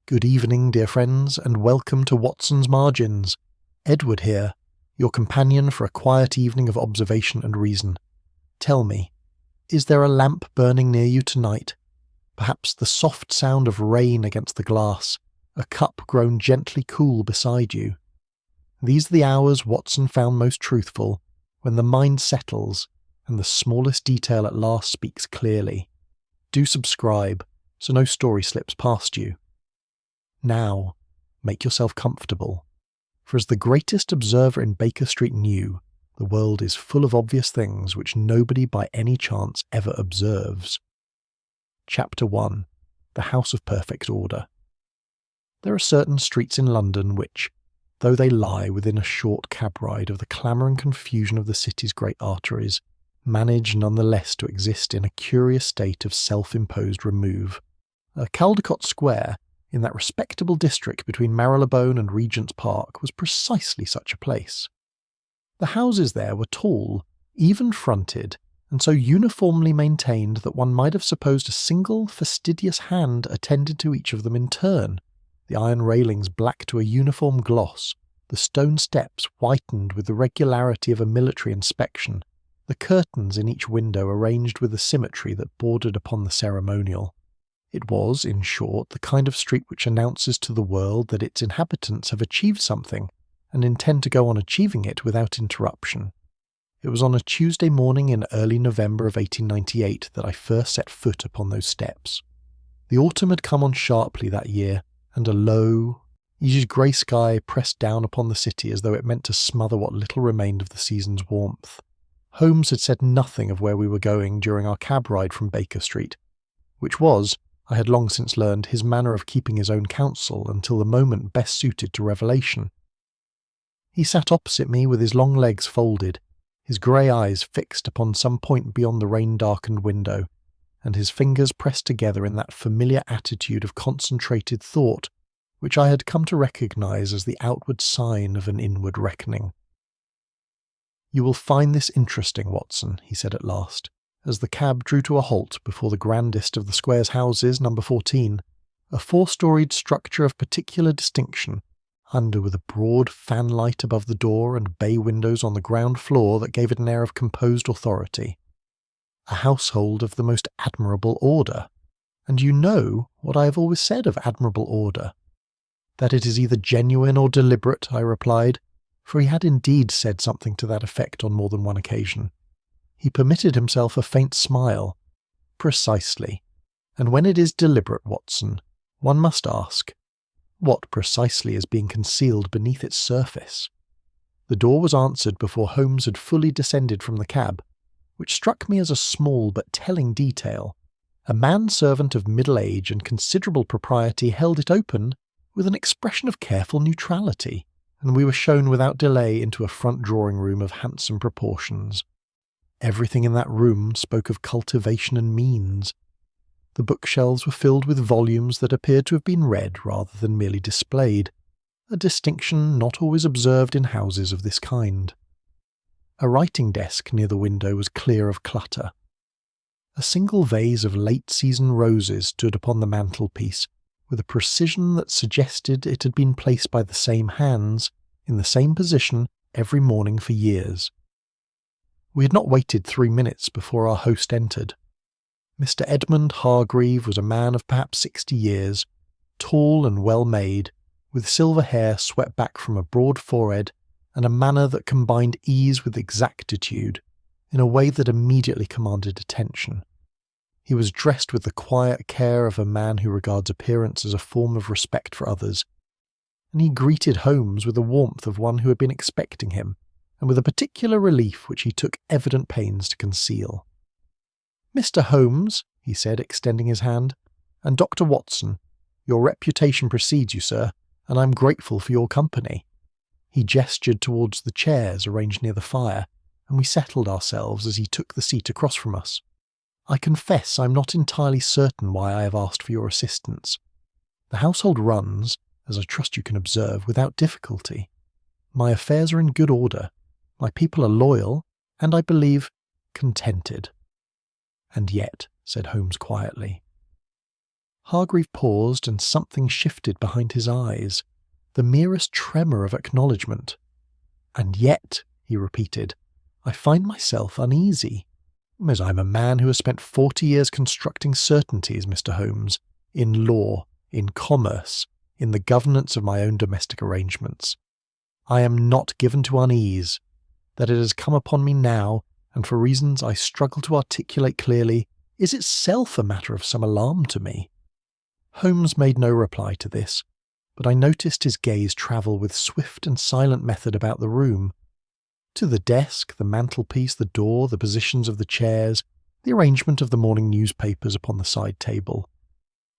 Good evening, dear friends, and welcome to Watson's Margins. Edward here, your companion for a quiet evening of observation and reason. Tell me, is there a lamp burning near you tonight? Perhaps the soft sound of rain against the glass, a cup grown gently cool beside you. These are the hours Watson found most truthful, when the mind settles and the smallest detail at last speaks clearly. Do subscribe, so no story slips past you. Now, make yourself comfortable, for as the greatest observer in Baker Street knew, the world is full of obvious things which nobody by any chance ever observes. Chapter 1. The House of Perfect Order. There are certain streets in London which, though they lie within a short cab ride of the clamour and confusion of the city's great arteries, manage nonetheless to exist in a curious state of self-imposed remove. Caldecott Square, in that respectable district between Marylebone and Regent's Park, was precisely such a place. The houses there were tall, even-fronted, and so uniformly maintained that one might have supposed a single fastidious hand attended to each of them in turn, the iron railings black to a uniform gloss, the stone steps whitened with the regularity of a military inspection, the curtains in each window arranged with a symmetry that bordered upon the ceremonial. It was, in short, the kind of street which announces to the world that its inhabitants have achieved something, and intend to go on achieving it without interruption. It was on a Tuesday morning in early November of 1898 that I first set foot upon those steps. The autumn had come on sharply that year, and a low, grey sky pressed down upon the city as though it meant to smother what little remained of the season's warmth. Holmes had said nothing of where we were going during our cab ride from Baker Street, which was, I had long since learned, his manner of keeping his own counsel until the moment best suited to revelation. He sat opposite me with his long legs folded, his grey eyes fixed upon some point beyond the rain-darkened window, and his fingers pressed together in that familiar attitude of concentrated thought which I had come to recognise as the outward sign of an inward reckoning. "You will find this interesting, Watson," he said at last, as the cab drew to a halt before the grandest of the square's houses, number 14, a four-storied structure of particular distinction, under with a broad fanlight above the door and bay windows on the ground floor that gave it an air of composed authority. A household of the most admirable order, and you know what I have always said of admirable order. That it is either genuine or deliberate, I replied, for he had indeed said something to that effect on more than one occasion. He permitted himself a faint smile. Precisely. And when it is deliberate, Watson, one must ask, what precisely is being concealed beneath its surface? The door was answered before Holmes had fully descended from the cab, which struck me as a small but telling detail. A manservant of middle age and considerable propriety held it open with an expression of careful neutrality, and we were shown without delay into a front drawing-room of handsome proportions. Everything in that room spoke of cultivation and means. The bookshelves were filled with volumes that appeared to have been read rather than merely displayed, a distinction not always observed in houses of this kind. A writing desk near the window was clear of clutter. A single vase of late-season roses stood upon the mantelpiece, with a precision that suggested it had been placed by the same hands, in the same position, every morning for years. We had not waited 3 minutes before our host entered. Mr. Edmund Hargreave was a man of perhaps 60 years, tall and well-made, with silver hair swept back from a broad forehead and a manner that combined ease with exactitude, in a way that immediately commanded attention. He was dressed with the quiet care of a man who regards appearance as a form of respect for others, and he greeted Holmes with the warmth of one who had been expecting him, and with a particular relief which he took evident pains to conceal. "Mr. Holmes," he said, extending his hand, "and Dr. Watson, your reputation precedes you, sir, and I am grateful for your company." He gestured towards the chairs arranged near the fire, and we settled ourselves as he took the seat across from us. "I confess I am not entirely certain why I have asked for your assistance. The household runs, as I trust you can observe, without difficulty. My affairs are in good order. My people are loyal, and I believe, contented." "And yet," said Holmes quietly. Hargreave paused and something shifted behind his eyes, the merest tremor of acknowledgement. "And yet," he repeated, "I find myself uneasy, as I'm a man who has spent 40 years constructing certainties, Mr. Holmes, in law, in commerce, in the governance of my own domestic arrangements. I am not given to unease. That it has come upon me now, and for reasons I struggle to articulate clearly, is itself a matter of some alarm to me." Holmes made no reply to this, but I noticed his gaze travel with swift and silent method about the room. To the desk, the mantelpiece, the door, the positions of the chairs, the arrangement of the morning newspapers upon the side table.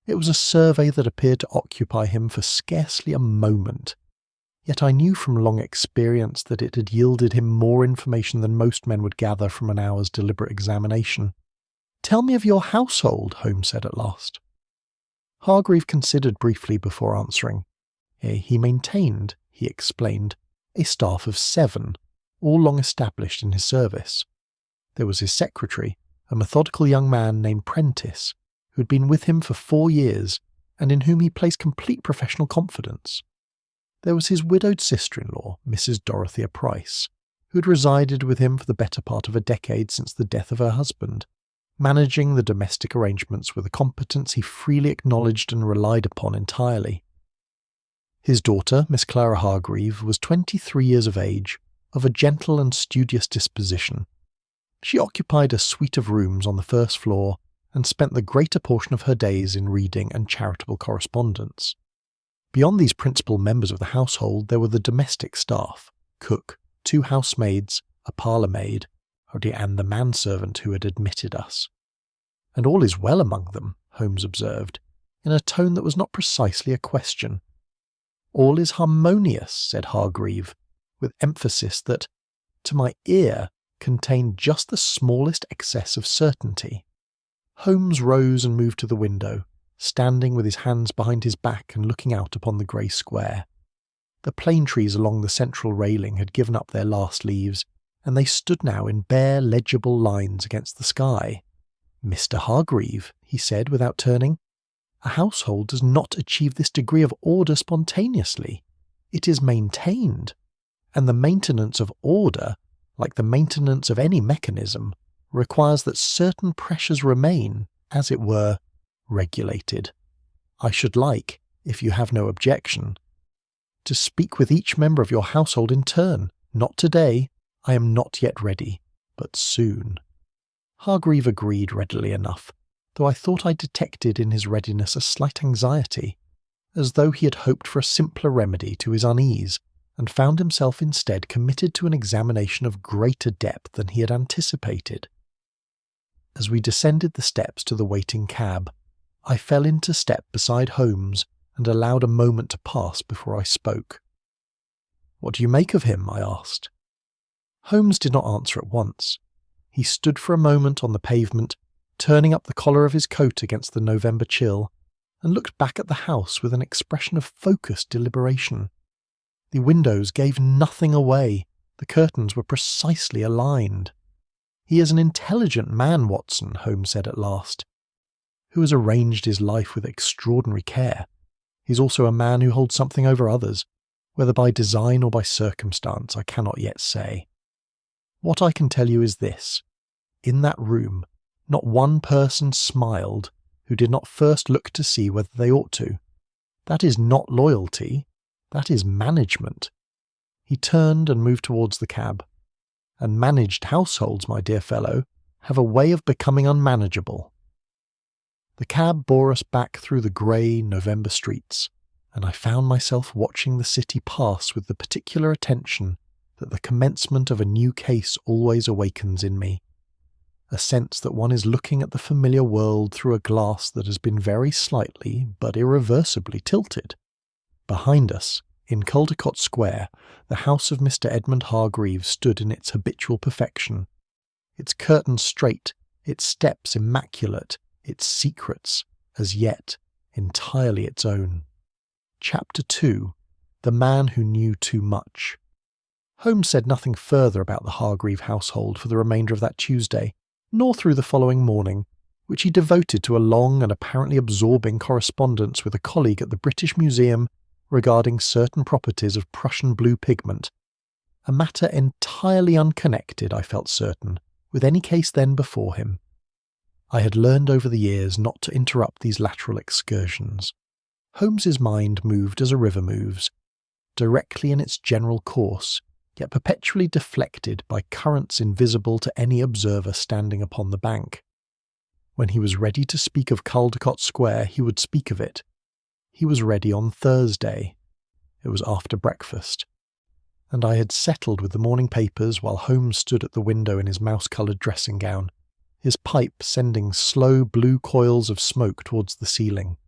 It was a survey that appeared to occupy him for scarcely a moment. Yet I knew from long experience that it had yielded him more information than most men would gather from an hour's deliberate examination. "Tell me of your household," Holmes said at last. Hargreave considered briefly before answering. He maintained, he explained, a staff of 7, all long established in his service. There was his secretary, a methodical young man named Prentice, who had been with him for 4 years, and in whom he placed complete professional confidence. There was his widowed sister-in-law, Mrs. Dorothea Price, who had resided with him for the better part of a decade since the death of her husband, managing the domestic arrangements with a competence he freely acknowledged and relied upon entirely. His daughter, Miss Clara Hargreave, was 23 years of age, of a gentle and studious disposition. She occupied a suite of rooms on the first floor and spent the greater portion of her days in reading and charitable correspondence. Beyond these principal members of the household there were the domestic staff, cook, 2 housemaids, a parlour-maid, and the manservant who had admitted us. "And all is well among them," Holmes observed, in a tone that was not precisely a question. "All is harmonious," said Hargreave, with emphasis that, to my ear, contained just the smallest excess of certainty. Holmes rose and moved to the window, standing with his hands behind his back and looking out upon the grey square. The plane trees along the central railing had given up their last leaves, and they stood now in bare, legible lines against the sky. "Mr. Hargreave," he said without turning, "a household does not achieve this degree of order spontaneously. It is maintained, and the maintenance of order, like the maintenance of any mechanism, requires that certain pressures remain, as it were, regulated. I should like, if you have no objection, to speak with each member of your household in turn. Not today, I am not yet ready, but soon." Hargreave agreed readily enough, though I thought I detected in his readiness a slight anxiety, as though he had hoped for a simpler remedy to his unease, and found himself instead committed to an examination of greater depth than he had anticipated. As we descended the steps to the waiting cab, I fell into step beside Holmes and allowed a moment to pass before I spoke. "What do you make of him?" I asked. Holmes did not answer at once. He stood for a moment on the pavement, turning up the collar of his coat against the November chill, and looked back at the house with an expression of focused deliberation. The windows gave nothing away. The curtains were precisely aligned. "He is an intelligent man, Watson," Holmes said at last, "who has arranged his life with extraordinary care. He is also a man who holds something over others, whether by design or by circumstance I cannot yet say. What I can tell you is this. In that room, not one person smiled who did not first look to see whether they ought to. That is not loyalty. That is management." He turned and moved towards the cab. "And managed households, my dear fellow, have a way of becoming unmanageable." The cab bore us back through the grey November streets, and I found myself watching the city pass with the particular attention that the commencement of a new case always awakens in me. A sense that one is looking at the familiar world through a glass that has been very slightly but irreversibly tilted. Behind us, in Caldecott Square, the house of Mr. Edmund Hargreave stood in its habitual perfection, its curtains straight, its steps immaculate, its secrets, as yet, entirely its own. Chapter 2. The Man Who Knew Too Much. Holmes said nothing further about the Hargreave household for the remainder of that Tuesday, nor through the following morning, which he devoted to a long and apparently absorbing correspondence with a colleague at the British Museum regarding certain properties of Prussian blue pigment, a matter entirely unconnected, I felt certain, with any case then before him. I had learned over the years not to interrupt these lateral excursions. Holmes's mind moved as a river moves, directly in its general course, yet perpetually deflected by currents invisible to any observer standing upon the bank. When he was ready to speak of Caldecott Square, he would speak of it. He was ready on Thursday. It was after breakfast, and I had settled with the morning papers while Holmes stood at the window in his mouse-coloured dressing gown, his pipe sending slow blue coils of smoke towards the ceiling.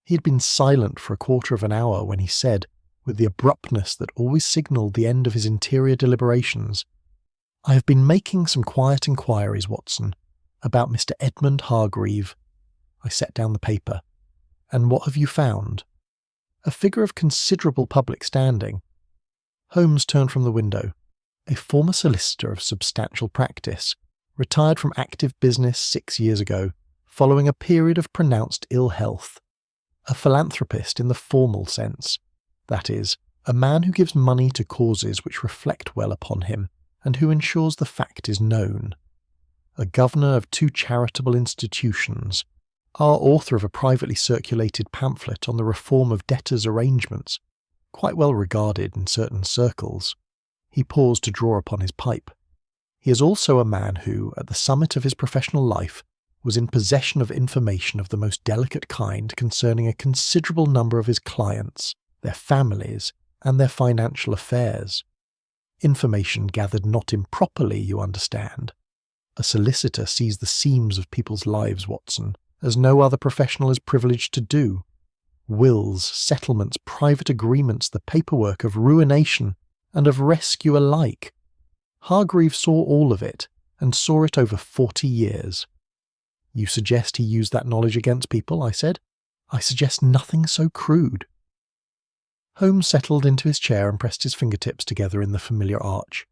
He had been silent for a quarter of an hour when he said, with the abruptness that always signalled the end of his interior deliberations, "I have been making some quiet inquiries, Watson, about Mr. Edmund Hargreave." I set down the paper. "And what have you found?" "A figure of considerable public standing." Holmes turned from the window. "A former solicitor of substantial practice, retired from active business 6 years ago, following a period of pronounced ill health. A philanthropist in the formal sense, that is, a man who gives money to causes which reflect well upon him, and who ensures the fact is known. A governor of 2 charitable institutions, our author of a privately circulated pamphlet on the reform of debtors' arrangements, quite well regarded in certain circles." He paused to draw upon his pipe. "He is also a man who, at the summit of his professional life, was in possession of information of the most delicate kind concerning a considerable number of his clients, their families, and their financial affairs. Information gathered not improperly, you understand. A solicitor sees the seams of people's lives, Watson, as no other professional is privileged to do. Wills, settlements, private agreements, the paperwork of ruination and of rescue alike. Hargreave saw all of it, and saw it over 40 years. "You suggest he used that knowledge against people?" I said. "I suggest nothing so crude." Holmes settled into his chair and pressed his fingertips together in the familiar arch.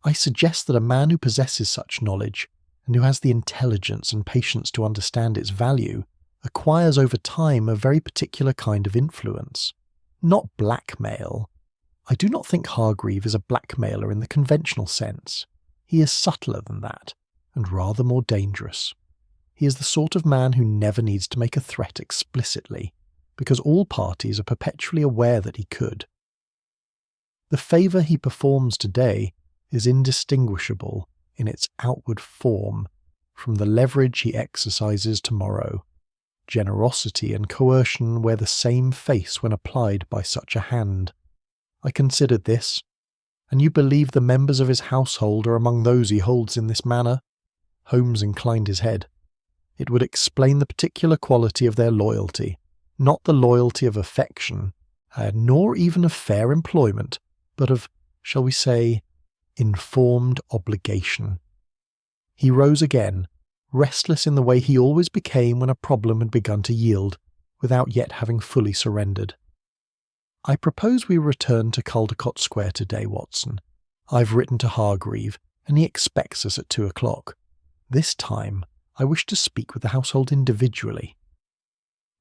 "I suggest that a man who possesses such knowledge, and who has the intelligence and patience to understand its value, acquires over time a very particular kind of influence. Not blackmail. I do not think Hargreave is a blackmailer in the conventional sense. He is subtler than that, and rather more dangerous. He is the sort of man who never needs to make a threat explicitly, because all parties are perpetually aware that he could. The favour he performs today is indistinguishable in its outward form from the leverage he exercises tomorrow. Generosity and coercion wear the same face when applied by such a hand. I considered this. And you believe the members of his household are among those he holds in this manner?" Holmes inclined his head. "It would explain the particular quality of their loyalty, not the loyalty of affection, nor even of fair employment, but of, shall we say, informed obligation." He rose again, restless in the way he always became when a problem had begun to yield, without yet having fully surrendered. "I propose we return to Caldecott Square today, Watson. I've written to Hargreave, and he expects us at 2 o'clock. This time, I wish to speak with the household individually."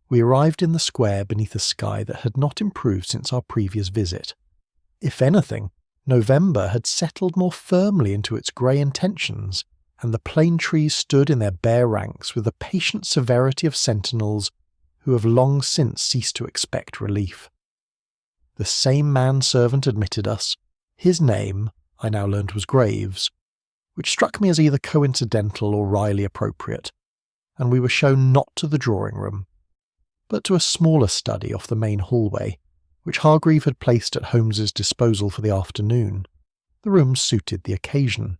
We arrived in the square beneath a sky that had not improved since our previous visit. If anything, November had settled more firmly into its grey intentions, and the plane trees stood in their bare ranks with the patient severity of sentinels who have long since ceased to expect relief. The same manservant admitted us. His name, I now learned, was Graves, which struck me as either coincidental or wryly appropriate, and we were shown not to the drawing-room, but to a smaller study off the main hallway, which Hargreave had placed at Holmes's disposal for the afternoon. The room suited the occasion.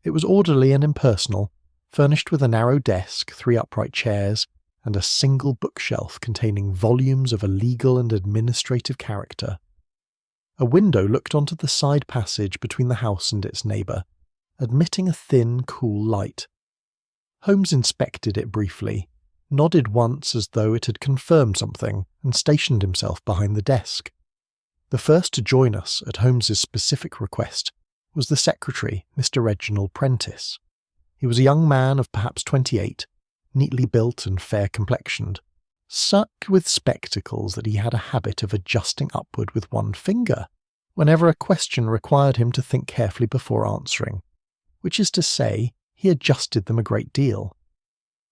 It was orderly and impersonal, furnished with a narrow desk, 3 upright chairs, and a single bookshelf containing volumes of a legal and administrative character. A window looked onto the side passage between the house and its neighbour, admitting a thin, cool light. Holmes inspected it briefly, nodded once as though it had confirmed something, and stationed himself behind the desk. The first to join us, at Holmes's specific request, was the secretary, Mr. Reginald Prentice. He was a young man of perhaps 28, neatly built and fair-complexioned, such with spectacles that he had a habit of adjusting upward with one finger whenever a question required him to think carefully before answering, which is to say, he adjusted them a great deal.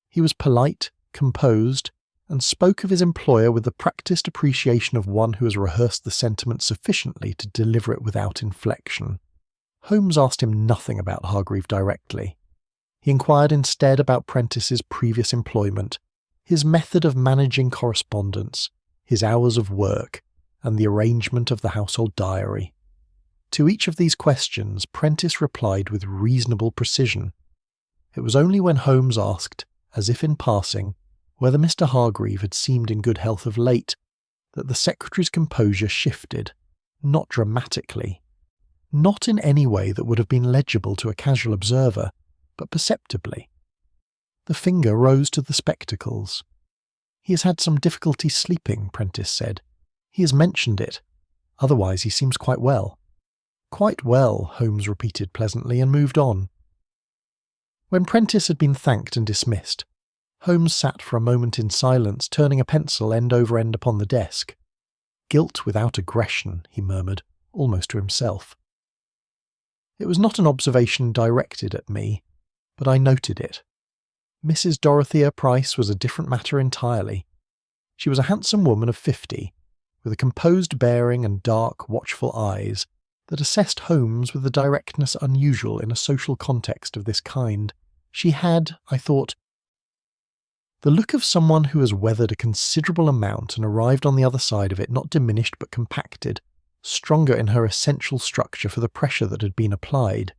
He was polite, composed, and spoke of his employer with the practised appreciation of one who has rehearsed the sentiment sufficiently to deliver it without inflection. Holmes asked him nothing about Hargreave directly. He inquired instead about Prentice's previous employment, his method of managing correspondence, his hours of work, and the arrangement of the household diary. To each of these questions Prentice replied with reasonable precision. It was only when Holmes asked, as if in passing, whether Mr. Hargreave had seemed in good health of late, that the secretary's composure shifted, not dramatically, not in any way that would have been legible to a casual observer, but perceptibly. The finger rose to the spectacles. "He has had some difficulty sleeping," Prentice said. "He has mentioned it. Otherwise he seems quite well." "Quite well," Holmes repeated pleasantly, and moved on. When Prentice had been thanked and dismissed, Holmes sat for a moment in silence, turning a pencil end over end upon the desk. "Guilt without aggression," he murmured, almost to himself. It was not an observation directed at me, but I noted it. Mrs. Dorothea Price was a different matter entirely. She was a handsome woman of 50, with a composed bearing and dark, watchful eyes that assessed Holmes with a directness unusual in a social context of this kind. She had, I thought, the look of someone who has weathered a considerable amount and arrived on the other side of it not diminished but compacted, stronger in her essential structure for the pressure that had been applied.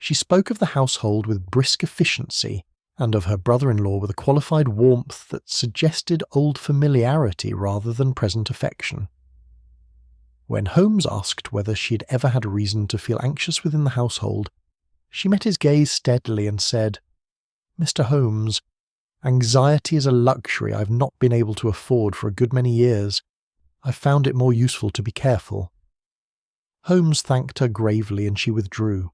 She spoke of the household with brisk efficiency, and of her brother-in-law with a qualified warmth that suggested old familiarity rather than present affection. When Holmes asked whether she had ever had reason to feel anxious within the household, she met his gaze steadily and said, "Mr. Holmes, anxiety is a luxury I have not been able to afford for a good many years. I've found it more useful to be careful." Holmes thanked her gravely and she withdrew.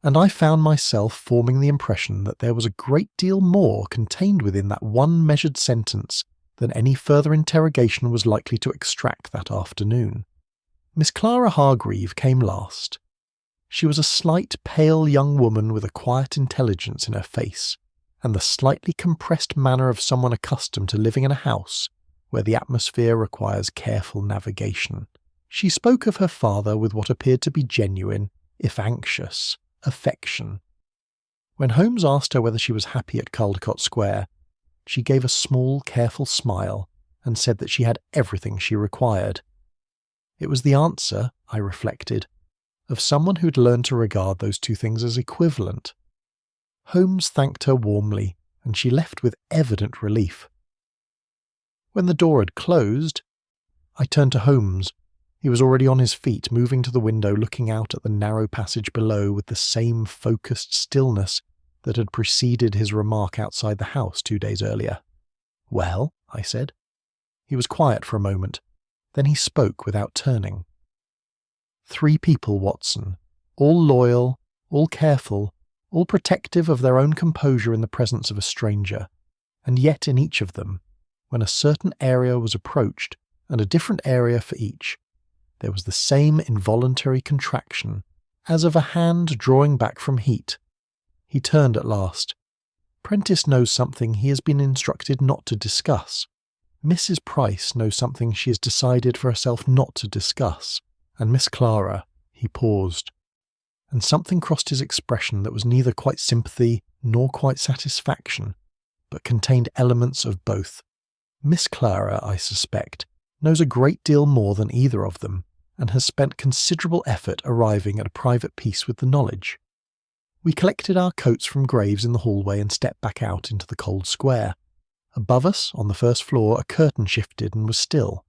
And I found myself forming the impression that there was a great deal more contained within that one measured sentence than any further interrogation was likely to extract that afternoon. Miss Clara Hargreave came last. She was a slight, pale young woman with a quiet intelligence in her face, and the slightly compressed manner of someone accustomed to living in a house where the atmosphere requires careful navigation. She spoke of her father with what appeared to be genuine, if anxious, affection. When Holmes asked her whether she was happy at Caldecott Square, she gave a small, careful smile and said that she had everything she required. It was the answer, I reflected, of someone who had learned to regard those two things as equivalent. Holmes thanked her warmly, and she left with evident relief. When the door had closed, I turned to Holmes. He was already on his feet, moving to the window, looking out at the narrow passage below with the same focused stillness that had preceded his remark outside the house 2 days earlier. "Well?" I said. He was quiet for a moment. Then he spoke without turning. "3 people, Watson, all loyal, all careful, all protective of their own composure in the presence of a stranger, and yet in each of them, when a certain area was approached, and a different area for each, there was the same involuntary contraction, as of a hand drawing back from heat." He turned at last. "Prentice knows something he has been instructed not to discuss. Mrs. Price knows something she has decided for herself not to discuss. And Miss Clara," he paused, and something crossed his expression that was neither quite sympathy nor quite satisfaction, but contained elements of both. "Miss Clara, I suspect, knows a great deal more than either of them, and has spent considerable effort arriving at a private peace with the knowledge." We collected our coats from Graves in the hallway and stepped back out into the cold square. Above us, on the first floor, a curtain shifted and was still.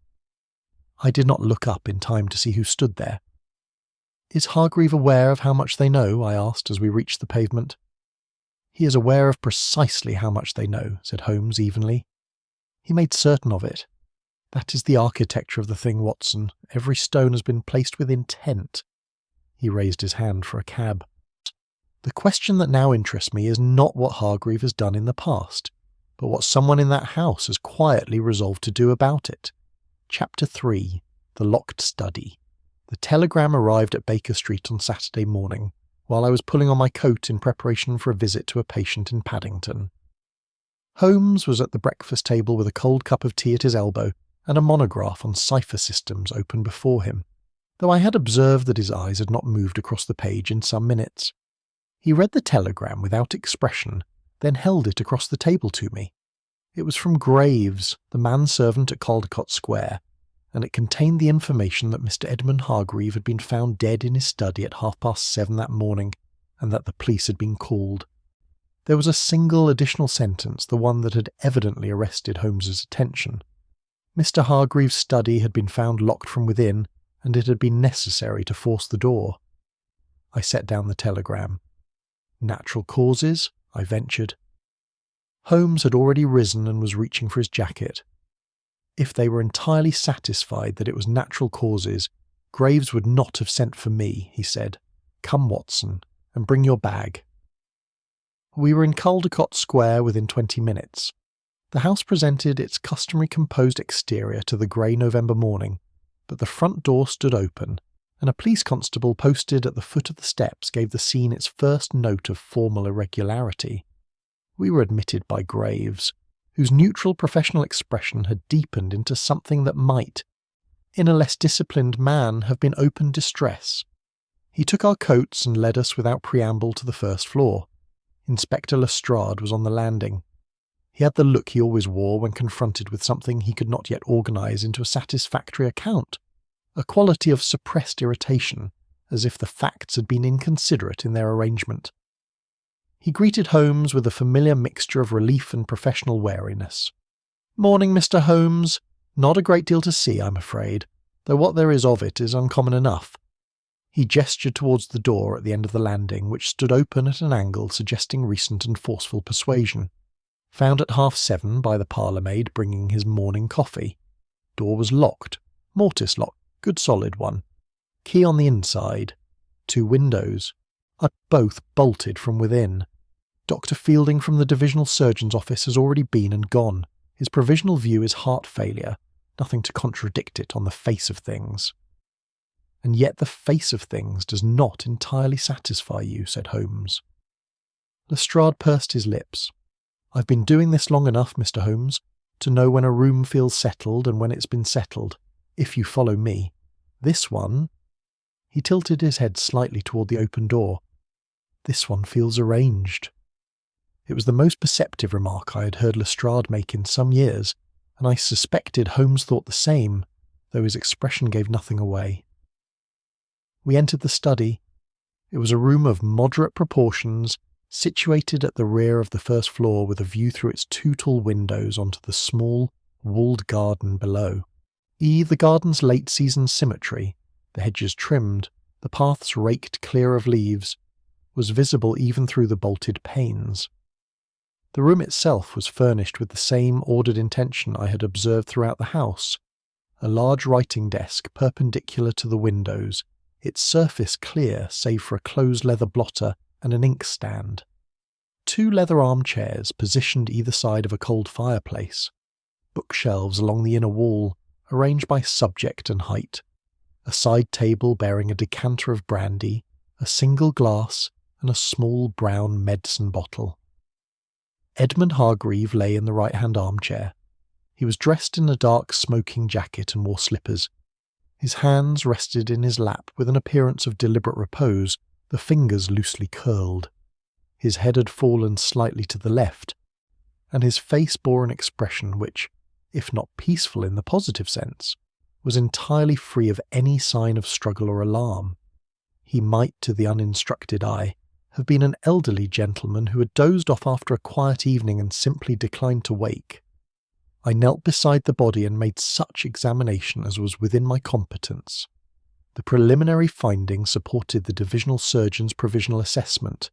I did not look up in time to see who stood there. "Is Hargreave aware of how much they know?" I asked as we reached the pavement. "He is aware of precisely how much they know," said Holmes evenly. "He made certain of it. That is the architecture of the thing, Watson. Every stone has been placed with intent." He raised his hand for a cab. The question that now interests me is not what Hargreave has done in the past, but what someone in that house has quietly resolved to do about it. Chapter 3. The Locked Study. The telegram arrived at Baker Street on Saturday morning, while I was pulling on my coat in preparation for a visit to a patient in Paddington. Holmes was at the breakfast table with a cold cup of tea at his elbow and a monograph on cipher systems open before him, though I had observed that his eyes had not moved across the page in some minutes. He read the telegram without expression, then held it across the table to me. It was from Graves, the manservant at Caldecott Square, and it contained the information that Mr. Edmund Hargreave had been found dead in his study at 7:30 that morning, and that the police had been called. There was a single additional sentence, the one that had evidently arrested Holmes's attention. Mr. Hargreave's study had been found locked from within, and it had been necessary to force the door. I set down the telegram. Natural causes, I ventured. Holmes had already risen and was reaching for his jacket. If they were entirely satisfied that it was natural causes, Graves would not have sent for me, he said. Come, Watson, and bring your bag. We were in Caldecott Square within 20 minutes. The house presented its customary composed exterior to the grey November morning, but the front door stood open, and a police constable posted at the foot of the steps gave the scene its first note of formal irregularity. We were admitted by Graves, whose neutral professional expression had deepened into something that might, in a less disciplined man, have been open distress. He took our coats and led us without preamble to the first floor. Inspector Lestrade was on the landing. He had the look he always wore when confronted with something he could not yet organise into a satisfactory account, a quality of suppressed irritation, as if the facts had been inconsiderate in their arrangement. He greeted Holmes with a familiar mixture of relief and professional wariness. "Morning, Mr. Holmes. Not a great deal to see, I'm afraid, though what there is of it is uncommon enough." He gestured towards the door at the end of the landing, which stood open at an angle suggesting recent and forceful persuasion. Found at 7:30 by the parlour-maid bringing his morning coffee. Door was locked. Mortice lock. Good solid one. Key on the inside. 2 windows. Both bolted from within. Dr. Fielding from the divisional surgeon's office has already been and gone. His provisional view is heart failure. Nothing to contradict it on the face of things. And yet the face of things does not entirely satisfy you, said Holmes. Lestrade pursed his lips. I've been doing this long enough, Mr. Holmes, to know when a room feels settled and when it's been settled, if you follow me. This one... He tilted his head slightly toward the open door. This one feels arranged. It was the most perceptive remark I had heard Lestrade make in some years, and I suspected Holmes thought the same, though his expression gave nothing away. We entered the study. It was a room of moderate proportions, situated at the rear of the first floor with a view through its 2 tall windows onto the small, walled garden below. The garden's late-season symmetry, the hedges trimmed, the paths raked clear of leaves, was visible even through the bolted panes. The room itself was furnished with the same ordered intention I had observed throughout the house. A large writing desk perpendicular to the windows, its surface clear save for a closed leather blotter and an inkstand. 2 leather armchairs positioned either side of a cold fireplace. Bookshelves along the inner wall, arranged by subject and height. A side table bearing a decanter of brandy, a single glass, and a small brown medicine bottle. Edmund Hargreave lay in the right-hand armchair. He was dressed in a dark smoking jacket and wore slippers. His hands rested in his lap with an appearance of deliberate repose, the fingers loosely curled. His head had fallen slightly to the left, and his face bore an expression which, if not peaceful in the positive sense, was entirely free of any sign of struggle or alarm. He might, to the uninstructed eye, have been an elderly gentleman who had dozed off after a quiet evening and simply declined to wake. I knelt beside the body and made such examination as was within my competence. The preliminary findings supported the divisional surgeon's provisional assessment.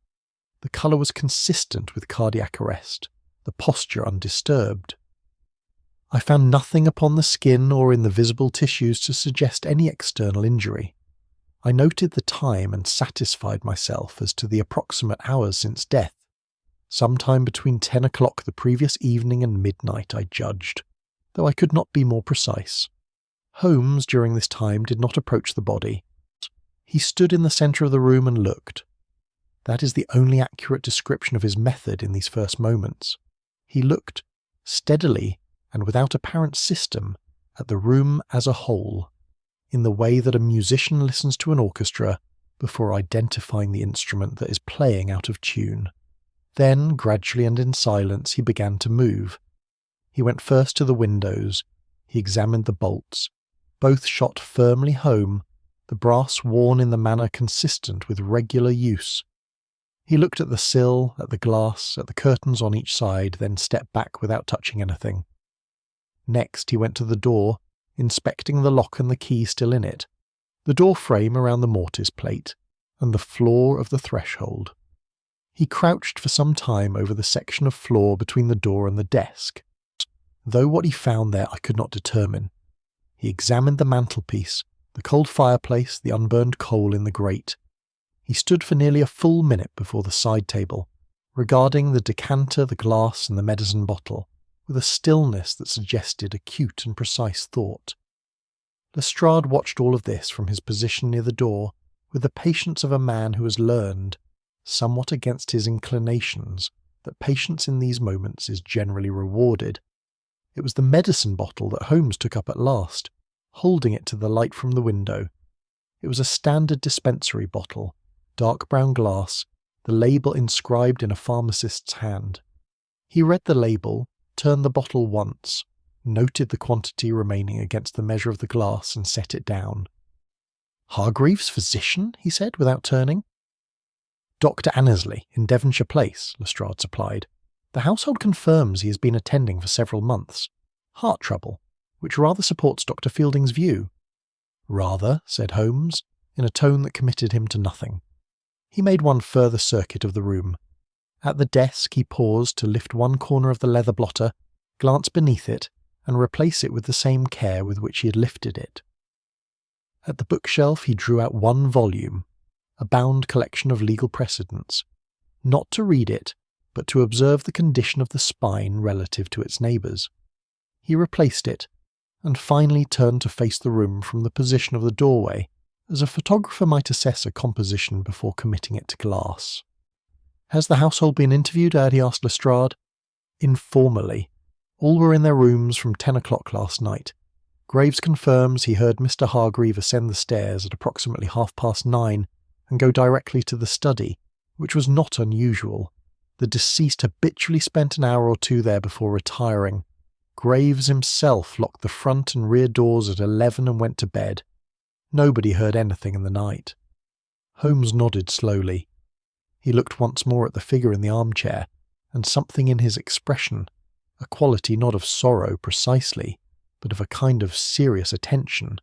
The colour was consistent with cardiac arrest, the posture undisturbed. I found nothing upon the skin or in the visible tissues to suggest any external injury. I noted the time and satisfied myself as to the approximate hours since death. Sometime between 10 o'clock the previous evening and midnight, I judged, though I could not be more precise. Holmes, during this time, did not approach the body. He stood in the centre of the room and looked. That is the only accurate description of his method in these first moments. He looked, steadily and without apparent system, at the room as a whole, in the way that a musician listens to an orchestra before identifying the instrument that is playing out of tune. Then, gradually and in silence, he began to move. He went first to the windows. He examined the bolts. Both shot firmly home, the brass worn in the manner consistent with regular use. He looked at the sill, at the glass, at the curtains on each side, then stepped back without touching anything. Next he went to the door, inspecting the lock and the key still in it, the door frame around the mortise plate, and the floor of the threshold. He crouched for some time over the section of floor between the door and the desk, though what he found there I could not determine. He examined the mantelpiece, the cold fireplace, the unburned coal in the grate. He stood for nearly a full minute before the side table, regarding the decanter, the glass, and the medicine bottle, with a stillness that suggested acute and precise thought. Lestrade watched all of this from his position near the door with the patience of a man who has learned, somewhat against his inclinations, that patience in these moments is generally rewarded. It was the medicine bottle that Holmes took up at last, holding it to the light from the window. It was a standard dispensary bottle, dark brown glass, the label inscribed in a pharmacist's hand. He read the label, turned the bottle once, noted the quantity remaining against the measure of the glass, and set it down. "Hargreaves, physician?" he said, without turning. "Dr. Annesley, in Devonshire Place," Lestrade supplied. "The household confirms he has been attending for several months. Heart trouble, which rather supports Dr. Fielding's view." "Rather," said Holmes, in a tone that committed him to nothing. He made one further circuit of the room. At the desk he paused to lift one corner of the leather blotter, glance beneath it, and replace it with the same care with which he had lifted it. At the bookshelf he drew out one volume, a bound collection of legal precedents, not to read it, but to observe the condition of the spine relative to its neighbours. He replaced it, and finally turned to face the room from the position of the doorway, as a photographer might assess a composition before committing it to glass. "Has the household been interviewed?" he asked Lestrade. "Informally. All were in their rooms from 10 o'clock last night. Graves confirms he heard Mr. Hargreave ascend the stairs at approximately 9:30 and go directly to the study, which was not unusual. The deceased habitually spent an hour or two there before retiring. Graves himself locked the front and rear doors at 11 and went to bed. Nobody heard anything in the night." Holmes nodded slowly. He looked once more at the figure in the armchair, and something in his expression, a quality not of sorrow precisely, but of a kind of serious attention,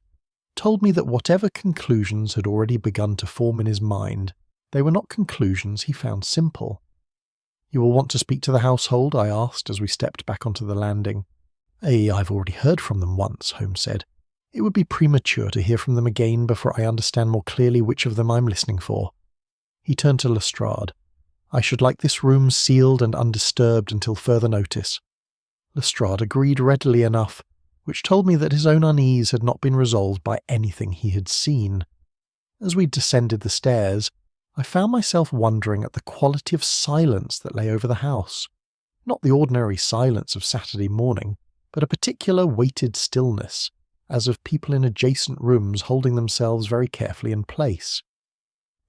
told me that whatever conclusions had already begun to form in his mind, they were not conclusions he found simple. "You will want to speak to the household?" I asked as we stepped back onto the landing. "I've already heard from them once," Holmes said. "It would be premature to hear from them again before I understand more clearly which of them I'm listening for." He turned to Lestrade. "I should like this room sealed and undisturbed until further notice." Lestrade agreed readily enough, which told me that his own unease had not been resolved by anything he had seen. As we descended the stairs, I found myself wondering at the quality of silence that lay over the house. Not the ordinary silence of Saturday morning, but a particular weighted stillness, as of people in adjacent rooms holding themselves very carefully in place.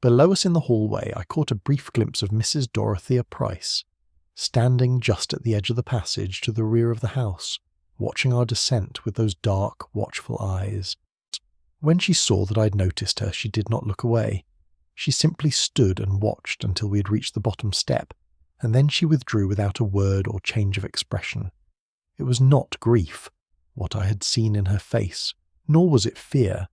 Below us in the hallway I caught a brief glimpse of Mrs. Dorothea Price, standing just at the edge of the passage to the rear of the house, watching our descent with those dark, watchful eyes. When she saw that I had noticed her, she did not look away. She simply stood and watched until we had reached the bottom step, and then she withdrew without a word or change of expression. It was not grief, what I had seen in her face, nor was it fear.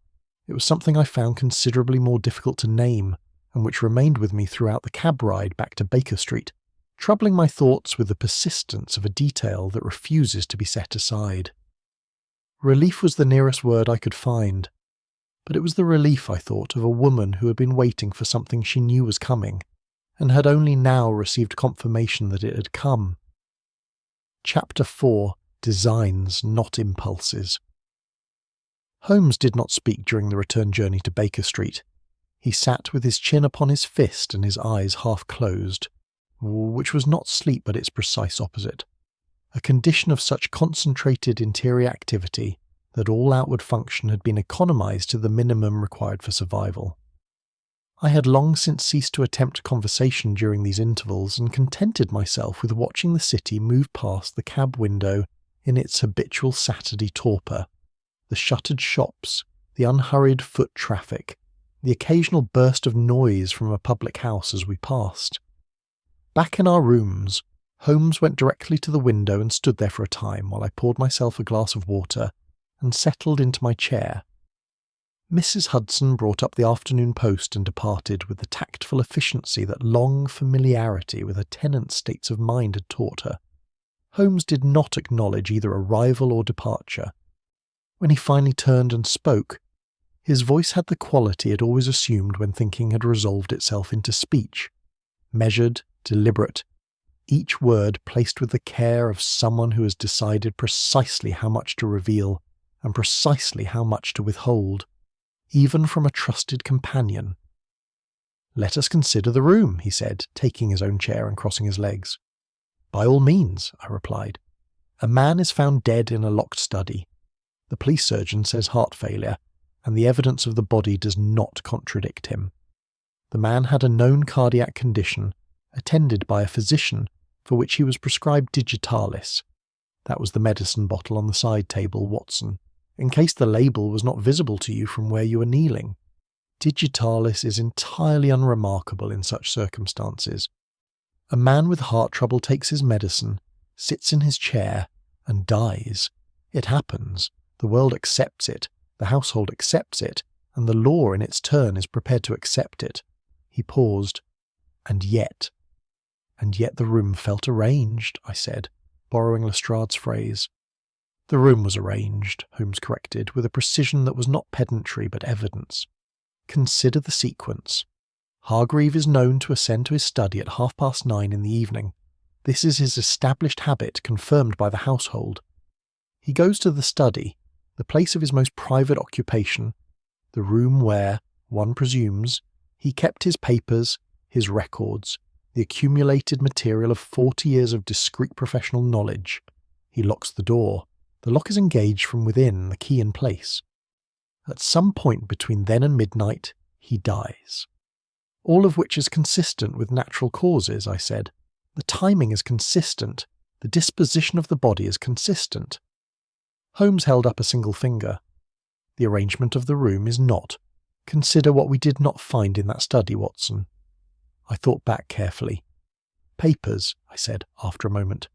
It was something I found considerably more difficult to name, and which remained with me throughout the cab ride back to Baker Street, troubling my thoughts with the persistence of a detail that refuses to be set aside. Relief was the nearest word I could find. but it was the relief, I thought, of a woman who had been waiting for something she knew was coming, and had only now received confirmation that it had come. Chapter 4. Designs, not impulses. Holmes did not speak during the return journey to Baker Street. He sat with his chin upon his fist and his eyes half closed, which was not sleep but its precise opposite, a condition of such concentrated interior activity that all outward function had been economized to the minimum required for survival. I had long since ceased to attempt conversation during these intervals and contented myself with watching the city move past the cab window in its habitual Saturday torpor, the shuttered shops, the unhurried foot traffic, the occasional burst of noise from a public house as we passed. Back in our rooms, Holmes went directly to the window and stood there for a time while I poured myself a glass of water and settled into my chair. Mrs. Hudson brought up the afternoon post and departed with the tactful efficiency that long familiarity with her tenant's states of mind had taught her. Holmes did not acknowledge either arrival or departure. When he finally turned and spoke, his voice had the quality it always assumed when thinking had resolved itself into speech, measured, deliberate, each word placed with the care of someone who has decided precisely how much to reveal and precisely how much to withhold, even from a trusted companion. "Let us consider the room," he said, taking his own chair and crossing his legs. "By all means," I replied. "A man is found dead in a locked study. The police surgeon says heart failure, and the evidence of the body does not contradict him. The man had a known cardiac condition, attended by a physician, for which he was prescribed digitalis. That was the medicine bottle on the side table, Watson, in case the label was not visible to you from where you were kneeling. Digitalis is entirely unremarkable in such circumstances. A man with heart trouble takes his medicine, sits in his chair, and dies. It happens. The world accepts it, the household accepts it, and the law in its turn is prepared to accept it." He paused. And yet the room felt arranged," I said, borrowing Lestrade's phrase. "The room was arranged," Holmes corrected, with a precision that was not pedantry but evidence. "Consider the sequence. Hargreave is known to ascend to his study at 9:30 in the evening. This is his established habit, confirmed by the household. He goes to the study, the place of his most private occupation, the room where, one presumes, he kept his papers, his records, the accumulated material of 40 years of discreet professional knowledge. He locks the door. The lock is engaged from within, the key in place. At some point between then and midnight, he dies. All of which is consistent with natural causes," I said. "The timing is consistent. The disposition of the body is consistent." Holmes held up a single finger. "The arrangement of the room is not. Consider what we did not find in that study, Watson." I thought back carefully. "Papers," I said after a moment.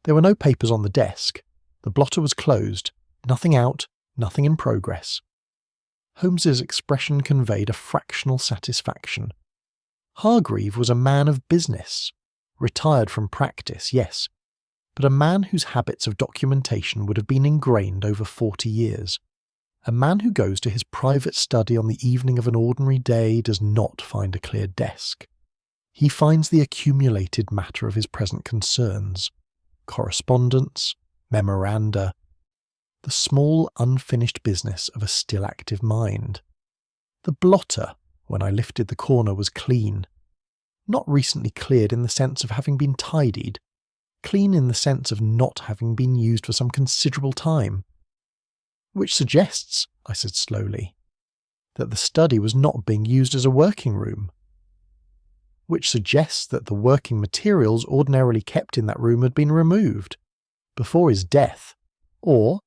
There were no papers on the desk. The blotter was closed. Nothing out, nothing in progress. Holmes's expression conveyed a fractional satisfaction. Hargreave was a man of business. Retired from practice, yes, but a man whose habits of documentation would have been ingrained over 40 years. A man who goes to his private study on the evening of an ordinary day does not find a clear desk. He finds the accumulated matter of his present concerns, correspondence, memoranda, the small unfinished business of a still active mind. The blotter, when I lifted the corner, was clean. Not recently cleared in the sense of having been tidied, clean in the sense of not having been used for some considerable time. "Which suggests," I said slowly, "that the study was not being used as a working room. Which suggests that the working materials ordinarily kept in that room had been removed before his death, or,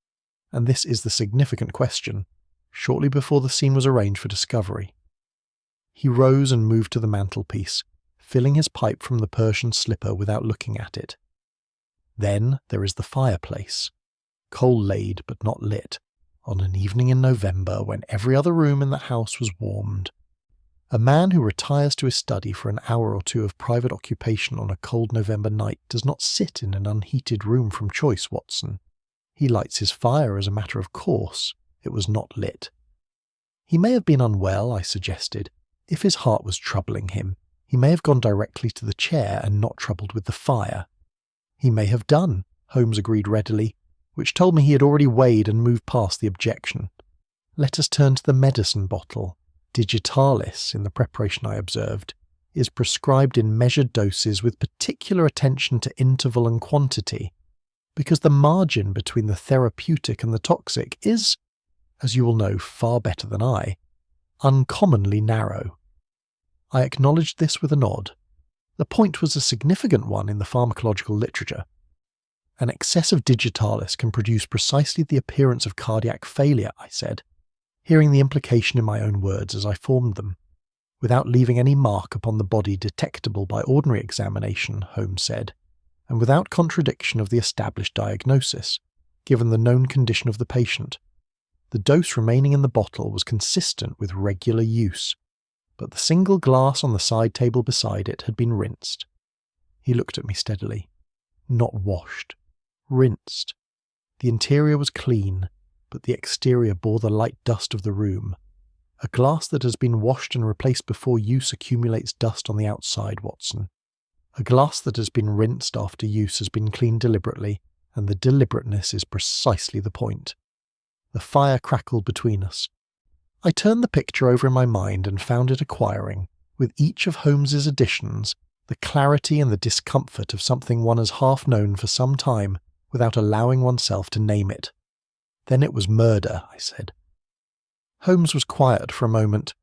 and this is the significant question, shortly before the scene was arranged for discovery." He rose and moved to the mantelpiece, filling his pipe from the Persian slipper without looking at it. "Then there is the fireplace, coal laid but not lit, on an evening in November when every other room in the house was warmed. A man who retires to his study for an hour or two of private occupation on a cold November night does not sit in an unheated room from choice, Watson. He lights his fire as a matter of course. It was not lit. He may have been unwell, I suggested. If his heart was troubling him, he may have gone directly to the chair and not troubled with the fire. He may have done, Holmes agreed readily, which told me he had already weighed and moved past the objection. Let us turn to the medicine bottle. Digitalis, in the preparation I observed, is prescribed in measured doses with particular attention to interval and quantity, because the margin between the therapeutic and the toxic is, as you will know far better than I, uncommonly narrow. I acknowledged this with a nod. The point was a significant one in the pharmacological literature. An excess of digitalis can produce precisely the appearance of cardiac failure, I said, hearing the implication in my own words as I formed them. Without leaving any mark upon the body detectable by ordinary examination, Holmes said, and without contradiction of the established diagnosis, given the known condition of the patient. The dose remaining in the bottle was consistent with regular use, but the single glass on the side table beside it had been rinsed. He looked at me steadily. Not washed. Rinsed. The interior was clean, but the exterior bore the light dust of the room. A glass that has been washed and replaced before use accumulates dust on the outside, Watson. A glass that has been rinsed after use has been cleaned deliberately, and the deliberateness is precisely the point. The fire crackled between us. I turned the picture over in my mind and found it acquiring, with each of Holmes's additions, the clarity and the discomfort of something one has half known for some time without allowing oneself to name it. Then it was murder, I said. Holmes was quiet for a moment.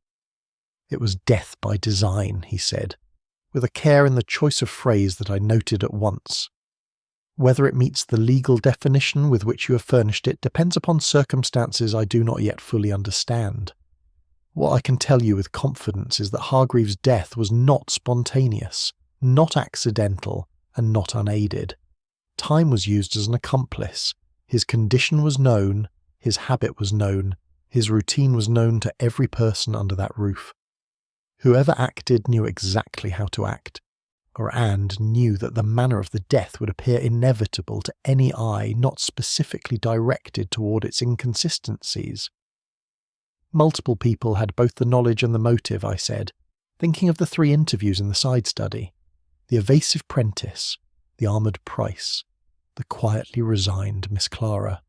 It was death by design, he said, with a care in the choice of phrase that I noted at once. Whether it meets the legal definition with which you have furnished it depends upon circumstances I do not yet fully understand. What I can tell you with confidence is that Hargreaves' death was not spontaneous, not accidental, and not unaided. Time was used as an accomplice. His condition was known, his habit was known, his routine was known to every person under that roof. Whoever acted knew exactly how to act, and knew that the manner of the death would appear inevitable to any eye not specifically directed toward its inconsistencies. Multiple people had both the knowledge and the motive, I said, thinking of the 3 interviews in the side study. The evasive Prentice, the armoured Price, the quietly resigned Miss Clara.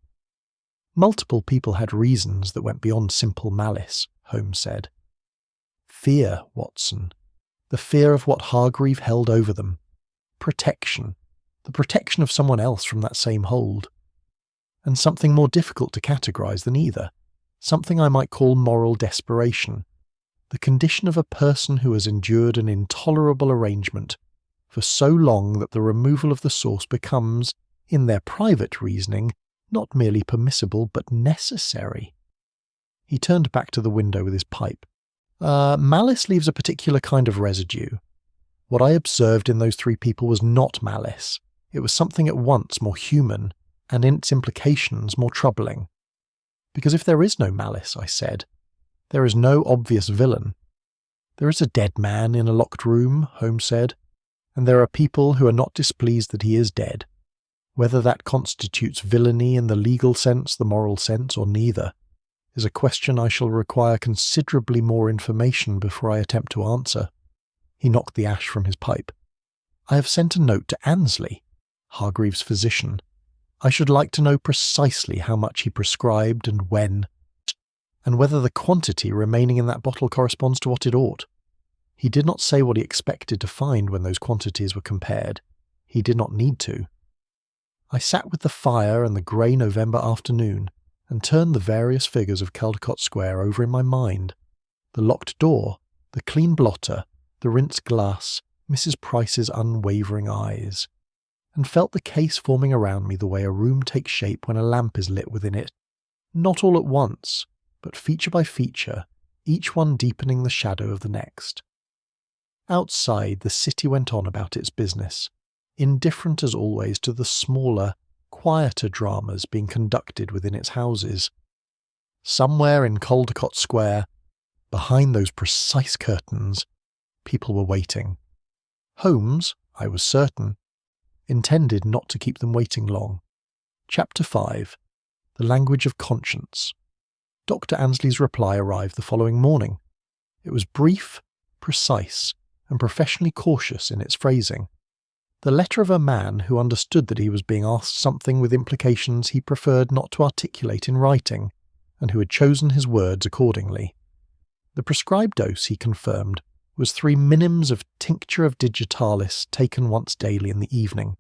Multiple people had reasons that went beyond simple malice, Holmes said. Fear, Watson. The fear of what Hargreave held over them. Protection. The protection of someone else from that same hold. And something more difficult to categorise than either. Something I might call moral desperation. The condition of a person who has endured an intolerable arrangement for so long that the removal of the source becomes, in their private reasoning, not merely permissible but necessary. He turned back to the window with his pipe. Malice leaves a particular kind of residue. What I observed in those 3 people was not malice. It was something at once more human, and in its implications more troubling. Because if there is no malice, I said, there is no obvious villain. There is a dead man in a locked room, Holmes said, and there are people who are not displeased that he is dead. Whether that constitutes villainy in the legal sense, the moral sense, or neither, is a question I shall require considerably more information before I attempt to answer. He knocked the ash from his pipe. I have sent a note to Annesley, Hargreaves' physician. I should like to know precisely how much he prescribed and when, and whether the quantity remaining in that bottle corresponds to what it ought. He did not say what he expected to find when those quantities were compared. He did not need to. I sat with the fire and the grey November afternoon, and turned the various figures of Caldecott Square over in my mind. The locked door, the clean blotter, the rinsed glass, Mrs. Price's unwavering eyes, and felt the case forming around me the way a room takes shape when a lamp is lit within it, not all at once, but feature by feature, each one deepening the shadow of the next. Outside, the city went on about its business, indifferent as always to the smaller, quieter dramas being conducted within its houses. Somewhere in Caldecott Square, behind those precise curtains, people were waiting. Holmes, I was certain, intended not to keep them waiting long. Chapter 5. The Language of Conscience. Dr. Ansley's reply arrived the following morning. It was brief, precise, and professionally cautious in its phrasing. The letter of a man who understood that he was being asked something with implications he preferred not to articulate in writing, and who had chosen his words accordingly. The prescribed dose, he confirmed, was 3 minims of tincture of digitalis taken once daily in the evening.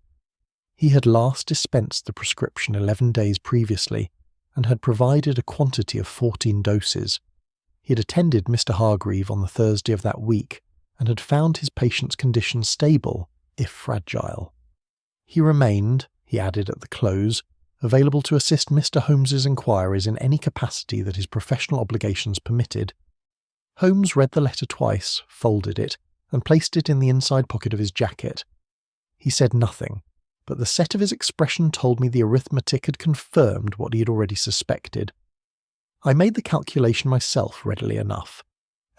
He had last dispensed the prescription 11 days previously, and had provided a quantity of 14 doses. He had attended Mr. Hargreave on the Thursday of that week, and had found his patient's condition stable, if fragile. He remained, he added at the close, available to assist Mr. Holmes's inquiries in any capacity that his professional obligations permitted. Holmes read the letter twice, folded it, and placed it in the inside pocket of his jacket. He said nothing, but the set of his expression told me the arithmetic had confirmed what he had already suspected. I made the calculation myself readily enough.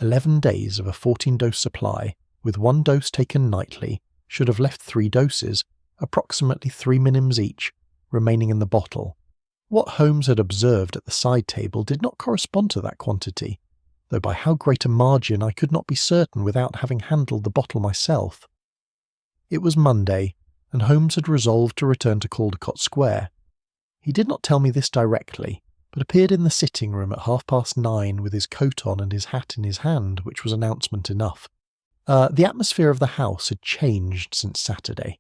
11 days of a 14-dose supply, with 1 dose taken nightly, should have left 3 doses, approximately 3 minims each, remaining in the bottle. What Holmes had observed at the side table did not correspond to that quantity, though by how great a margin I could not be certain without having handled the bottle myself. It was Monday, and Holmes had resolved to return to Caldecott Square. He did not tell me this directly, but appeared in the sitting room at 9:30 with his coat on and his hat in his hand, which was announcement enough. The atmosphere of the house had changed since Saturday.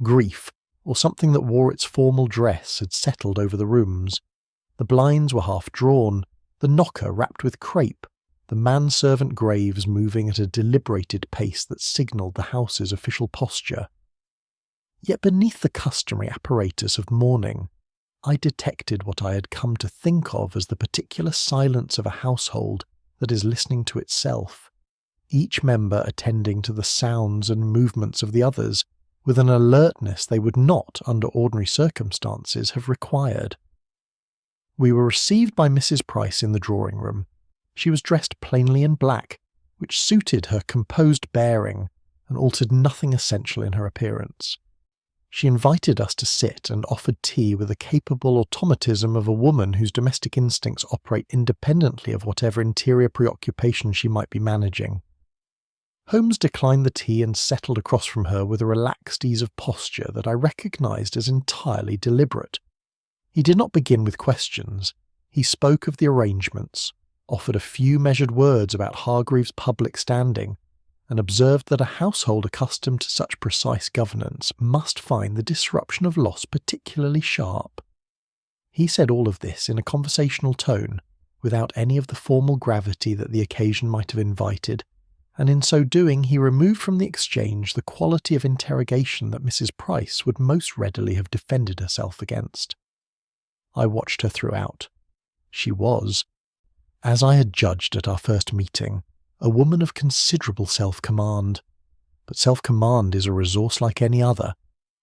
Grief, or something that wore its formal dress, had settled over the rooms. The blinds were half drawn, the knocker wrapped with crape, the manservant Graves moving at a deliberated pace that signalled the house's official posture. Yet beneath the customary apparatus of mourning, I detected what I had come to think of as the particular silence of a household that is listening to itself, each member attending to the sounds and movements of the others with an alertness they would not, under ordinary circumstances, have required. We were received by Mrs. Price in the drawing-room. She was dressed plainly in black, which suited her composed bearing and altered nothing essential in her appearance. She invited us to sit and offered tea with the capable automatism of a woman whose domestic instincts operate independently of whatever interior preoccupation she might be managing. Holmes declined the tea and settled across from her with a relaxed ease of posture that I recognised as entirely deliberate. He did not begin with questions. He spoke of the arrangements, offered a few measured words about Hargreave's public standing, and observed that a household accustomed to such precise governance must find the disruption of loss particularly sharp. He said all of this in a conversational tone, without any of the formal gravity that the occasion might have invited, and in so doing he removed from the exchange the quality of interrogation that Mrs. Price would most readily have defended herself against. I watched her throughout. She was, as I had judged at our first meeting, a woman of considerable self-command. But self-command is a resource like any other.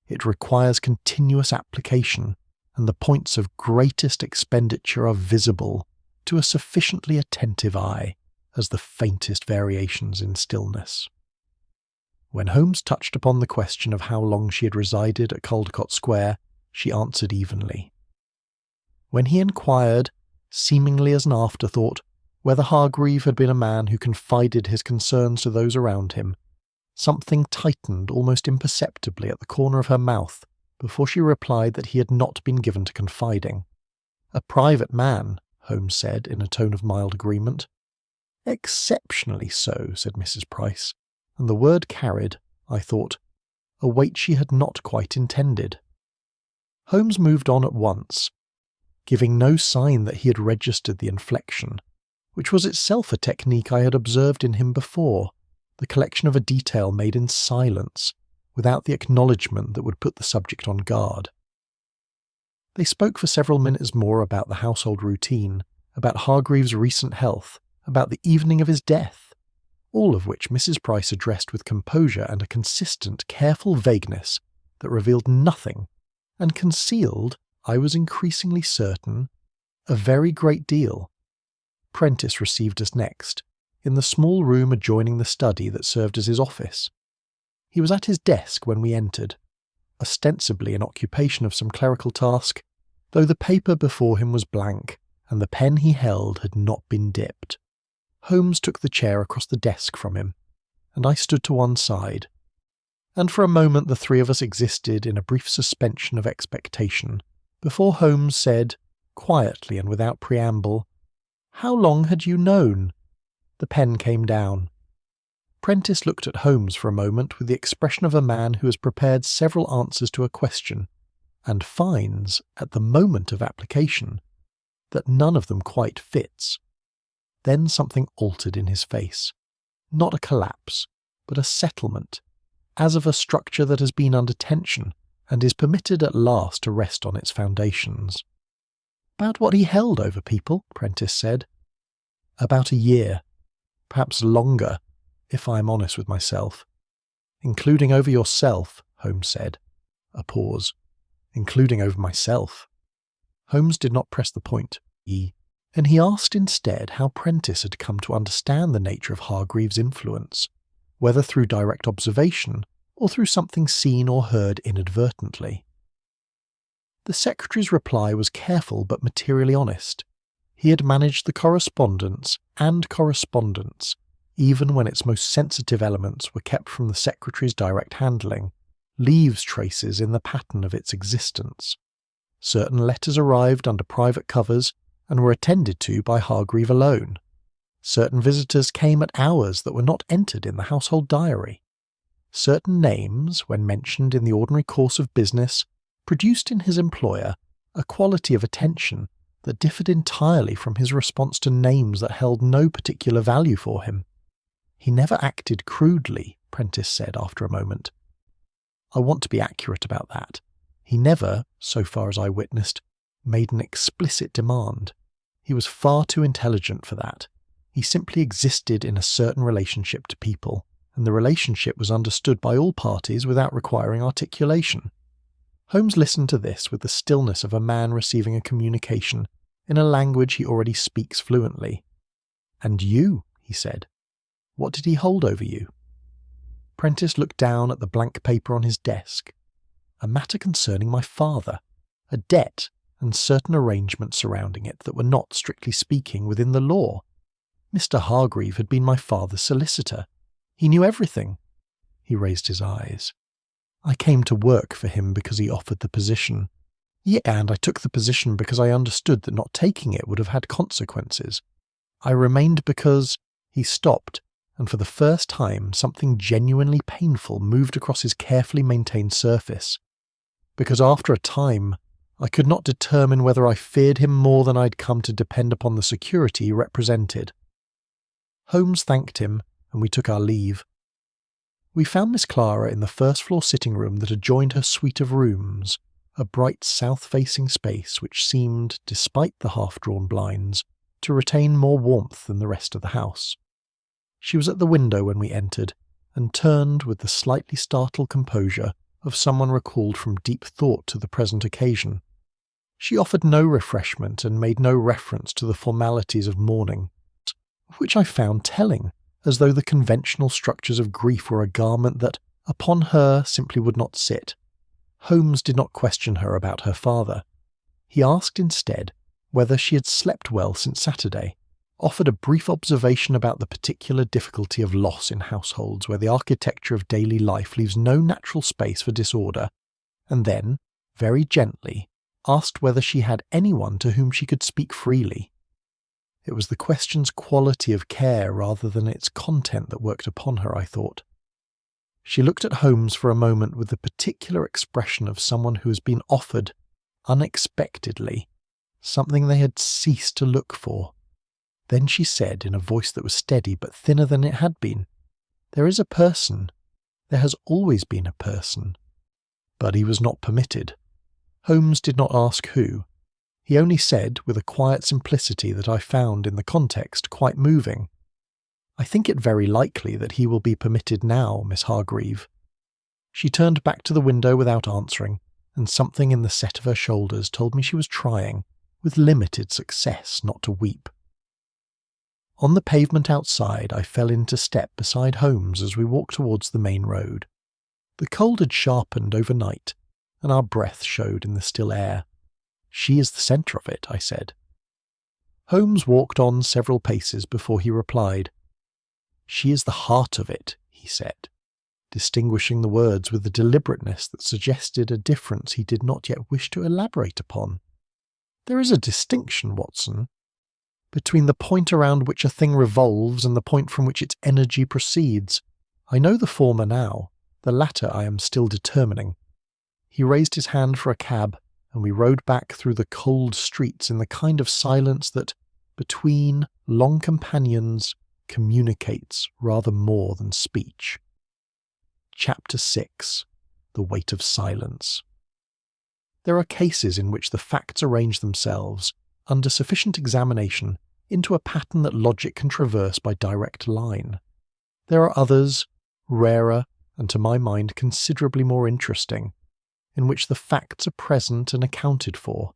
It requires continuous application, and the points of greatest expenditure are visible to a sufficiently attentive eye as the faintest variations in stillness. When Holmes touched upon the question of how long she had resided at Caldecott Square, she answered evenly. When he inquired, seemingly as an afterthought, whether Hargreave had been a man who confided his concerns to those around him, something tightened almost imperceptibly at the corner of her mouth before she replied that he had not been given to confiding. A private man, Holmes said in a tone of mild agreement. Exceptionally so, said Mrs. Price, and the word carried, I thought, a weight she had not quite intended. Holmes moved on at once, giving no sign that he had registered the inflection, which was itself a technique I had observed in him before, the collection of a detail made in silence, without the acknowledgment that would put the subject on guard. They spoke for several minutes more about the household routine, about Hargreave's recent health, about the evening of his death, all of which Mrs. Price addressed with composure and a consistent, careful vagueness that revealed nothing, and concealed, I was increasingly certain, a very great deal. Prentice received us next, in the small room adjoining the study that served as his office. He was at his desk when we entered, ostensibly in occupation of some clerical task, though the paper before him was blank, and the pen he held had not been dipped. Holmes took the chair across the desk from him, and I stood to one side. And for a moment the three of us existed in a brief suspension of expectation, before Holmes said, quietly and without preamble, "How long had you known?" The pen came down. Prentice looked at Holmes for a moment with the expression of a man who has prepared several answers to a question, and finds, at the moment of application, that none of them quite fits. Then something altered in his face. Not a collapse, but a settlement, as of a structure that has been under tension and is permitted at last to rest on its foundations. "About what he held over people," Prentice said. "About a year. Perhaps longer, if I am honest with myself." "Including over yourself," Holmes said. A pause. "Including over myself." Holmes did not press the point. And he asked instead how Prentice had come to understand the nature of Hargreaves' influence, whether through direct observation or through something seen or heard inadvertently. The secretary's reply was careful but materially honest. He had managed the correspondence, even when its most sensitive elements were kept from the secretary's direct handling, leaves traces in the pattern of its existence. Certain letters arrived under private covers and were attended to by Hargreave alone. Certain visitors came at hours that were not entered in the household diary. Certain names, when mentioned in the ordinary course of business, produced in his employer a quality of attention that differed entirely from his response to names that held no particular value for him. He never acted crudely, Prentice said after a moment. I want to be accurate about that. He never, so far as I witnessed, made an explicit demand. He was far too intelligent for that. He simply existed in a certain relationship to people, and the relationship was understood by all parties without requiring articulation. Holmes listened to this with the stillness of a man receiving a communication in a language he already speaks fluently. "And you," he said, "what did he hold over you?" Prentice looked down at the blank paper on his desk. "A matter concerning my father, a debt and certain arrangements surrounding it that were not, strictly speaking, within the law. Mr. Hargreave had been my father's solicitor. He knew everything." He raised his eyes. "I came to work for him because he offered the position. Yeah, and I took the position because I understood that not taking it would have had consequences. I remained because—" He stopped, and for the first time something genuinely painful moved across his carefully maintained surface. "Because after a time, I could not determine whether I feared him more than I'd come to depend upon the security he represented." Holmes thanked him, and we took our leave. We found Miss Clara in the first-floor sitting-room that adjoined her suite of rooms, a bright south-facing space which seemed, despite the half-drawn blinds, to retain more warmth than the rest of the house. She was at the window when we entered, and turned with the slightly startled composure of someone recalled from deep thought to the present occasion. She offered no refreshment and made no reference to the formalities of mourning, which I found telling, as though the conventional structures of grief were a garment that, upon her, simply would not sit. Holmes did not question her about her father. He asked instead whether she had slept well since Saturday, offered a brief observation about the particular difficulty of loss in households where the architecture of daily life leaves no natural space for disorder, and then, very gently, asked whether she had anyone to whom she could speak freely. It was the question's quality of care rather than its content that worked upon her, I thought. She looked at Holmes for a moment with the particular expression of someone who has been offered, unexpectedly, something they had ceased to look for. Then she said, in a voice that was steady but thinner than it had been, "There is a person. There has always been a person." But he was not permitted. Holmes did not ask who. He only said, with a quiet simplicity that I found in the context quite moving, "I think it very likely that he will be permitted now, Miss Hargreave." She turned back to the window without answering, and something in the set of her shoulders told me she was trying, with limited success, not to weep. On the pavement outside I fell into step beside Holmes as we walked towards the main road. The cold had sharpened overnight, and our breath showed in the still air. "She is the centre of it," I said. Holmes walked on several paces before he replied. "She is the heart of it," he said, distinguishing the words with a deliberateness that suggested a difference he did not yet wish to elaborate upon. "There is a distinction, Watson, between the point around which a thing revolves and the point from which its energy proceeds. I know the former now, the latter I am still determining." He raised his hand for a cab, and we rode back through the cold streets in the kind of silence that, between long companions, communicates rather more than speech. Chapter 6. The Weight of Silence. There are cases in which the facts arrange themselves, under sufficient examination, into a pattern that logic can traverse by direct line. There are others, rarer, and to my mind considerably more interesting, in which the facts are present and accounted for,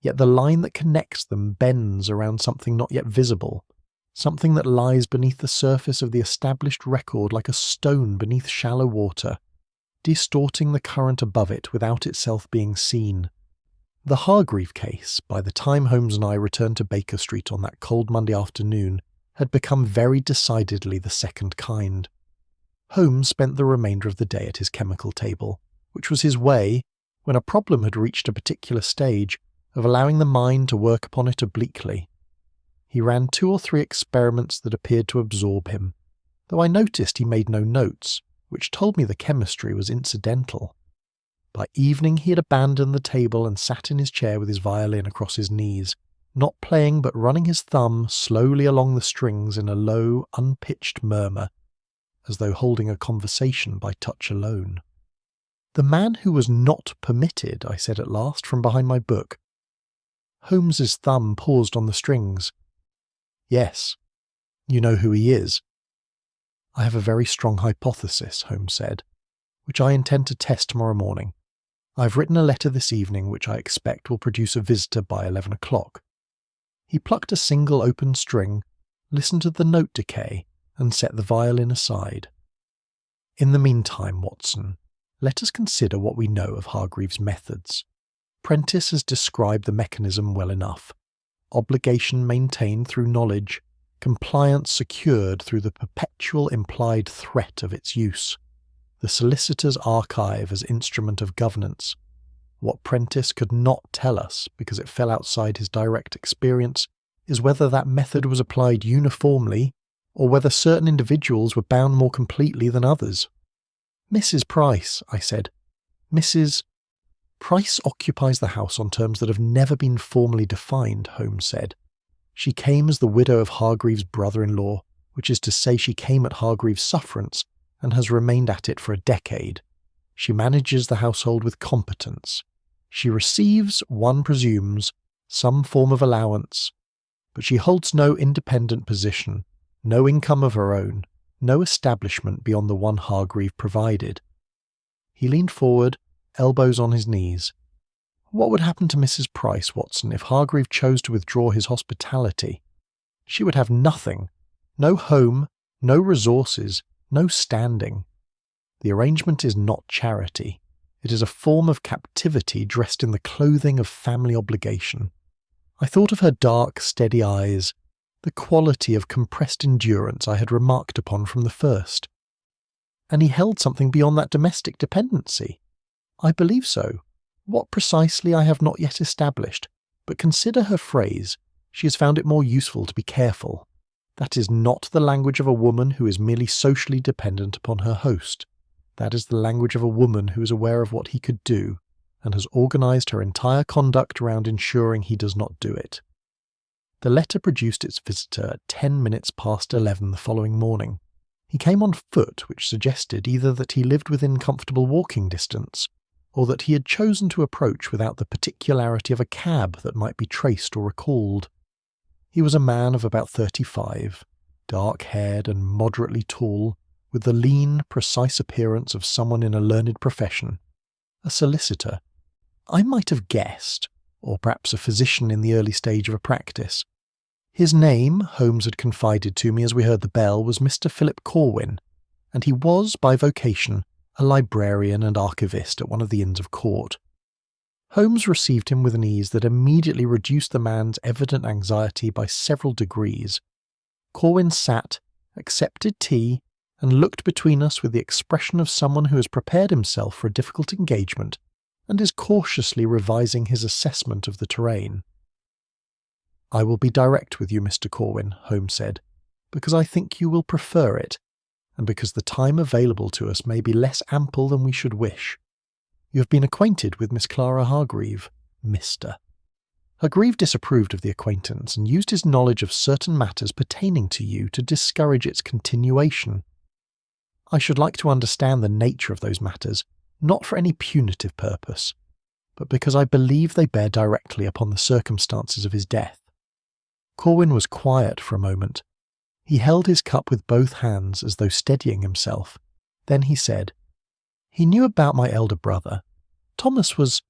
yet the line that connects them bends around something not yet visible, something that lies beneath the surface of the established record like a stone beneath shallow water, distorting the current above it without itself being seen. The Hargreave case, by the time Holmes and I returned to Baker Street on that cold Monday afternoon, had become very decidedly the second kind. Holmes spent the remainder of the day at his chemical table, which was his way, when a problem had reached a particular stage, of allowing the mind to work upon it obliquely. He ran 2 or 3 experiments that appeared to absorb him, though I noticed he made no notes, which told me the chemistry was incidental. By evening he had abandoned the table and sat in his chair with his violin across his knees, not playing but running his thumb slowly along the strings in a low, unpitched murmur, as though holding a conversation by touch alone. "The man who was not permitted," I said at last, from behind my book. Holmes's thumb paused on the strings. "Yes. You know who he is?" "I have a very strong hypothesis," Holmes said, "which I intend to test tomorrow morning. I have written a letter this evening which I expect will produce a visitor by 11 o'clock. He plucked a single open string, listened to the note decay, and set the violin aside. "In the meantime, Watson, let us consider what we know of Hargreaves' methods. Prentice has described the mechanism well enough. Obligation maintained through knowledge, compliance secured through the perpetual implied threat of its use. The solicitor's archive as instrument of governance. What Prentice could not tell us, because it fell outside his direct experience, is whether that method was applied uniformly, or whether certain individuals were bound more completely than others." "Mrs. Price," I said. "Mrs. Price occupies the house on terms that have never been formally defined," Holmes said. "She came as the widow of Hargreaves' brother-in-law, which is to say she came at Hargreaves' sufferance, and has remained at it for a decade. She manages the household with competence. She receives, one presumes, some form of allowance, but she holds no independent position, no income of her own, no establishment beyond the one Hargreave provided." He leaned forward, elbows on his knees. "What would happen to Mrs. Price, Watson, if Hargreave chose to withdraw his hospitality? She would have nothing, no home, no resources, no standing. The arrangement is not charity. It is a form of captivity dressed in the clothing of family obligation." I thought of her dark, steady eyes, the quality of compressed endurance I had remarked upon from the first. "And he held something beyond that domestic dependency?" "I believe so. What precisely I have not yet established, but consider her phrase. She has found it more useful to be careful. That is not the language of a woman who is merely socially dependent upon her host. That is the language of a woman who is aware of what he could do, and has organised her entire conduct around ensuring he does not do it." The letter produced its visitor at 10 minutes past 11 the following morning. He came on foot, which suggested either that he lived within comfortable walking distance, or that he had chosen to approach without the particularity of a cab that might be traced or recalled. He was a man of about 35, dark-haired and moderately tall, with the lean, precise appearance of someone in a learned profession. A solicitor. I might have guessed, or perhaps a physician in the early stage of a practice. His name, Holmes had confided to me as we heard the bell, was Mr. Philip Corwin, and he was, by vocation, a librarian and archivist at one of the Inns of Court. Holmes received him with an ease that immediately reduced the man's evident anxiety by several degrees. Corwin sat, accepted tea, and looked between us with the expression of someone who has prepared himself for a difficult engagement and is cautiously revising his assessment of the terrain. "I will be direct with you, Mr. Corwin," Holmes said, "because I think you will prefer it, and because the time available to us may be less ample than we should wish. You have been acquainted with Miss Clara Hargreave, Mr. Hargreave disapproved of the acquaintance and used his knowledge of certain matters pertaining to you to discourage its continuation. I should like to understand the nature of those matters, not for any punitive purpose, but because I believe they bear directly upon the circumstances of his death." Corwin was quiet for a moment. He held his cup with both hands as though steadying himself. Then he said, "He knew about my elder brother. Thomas was...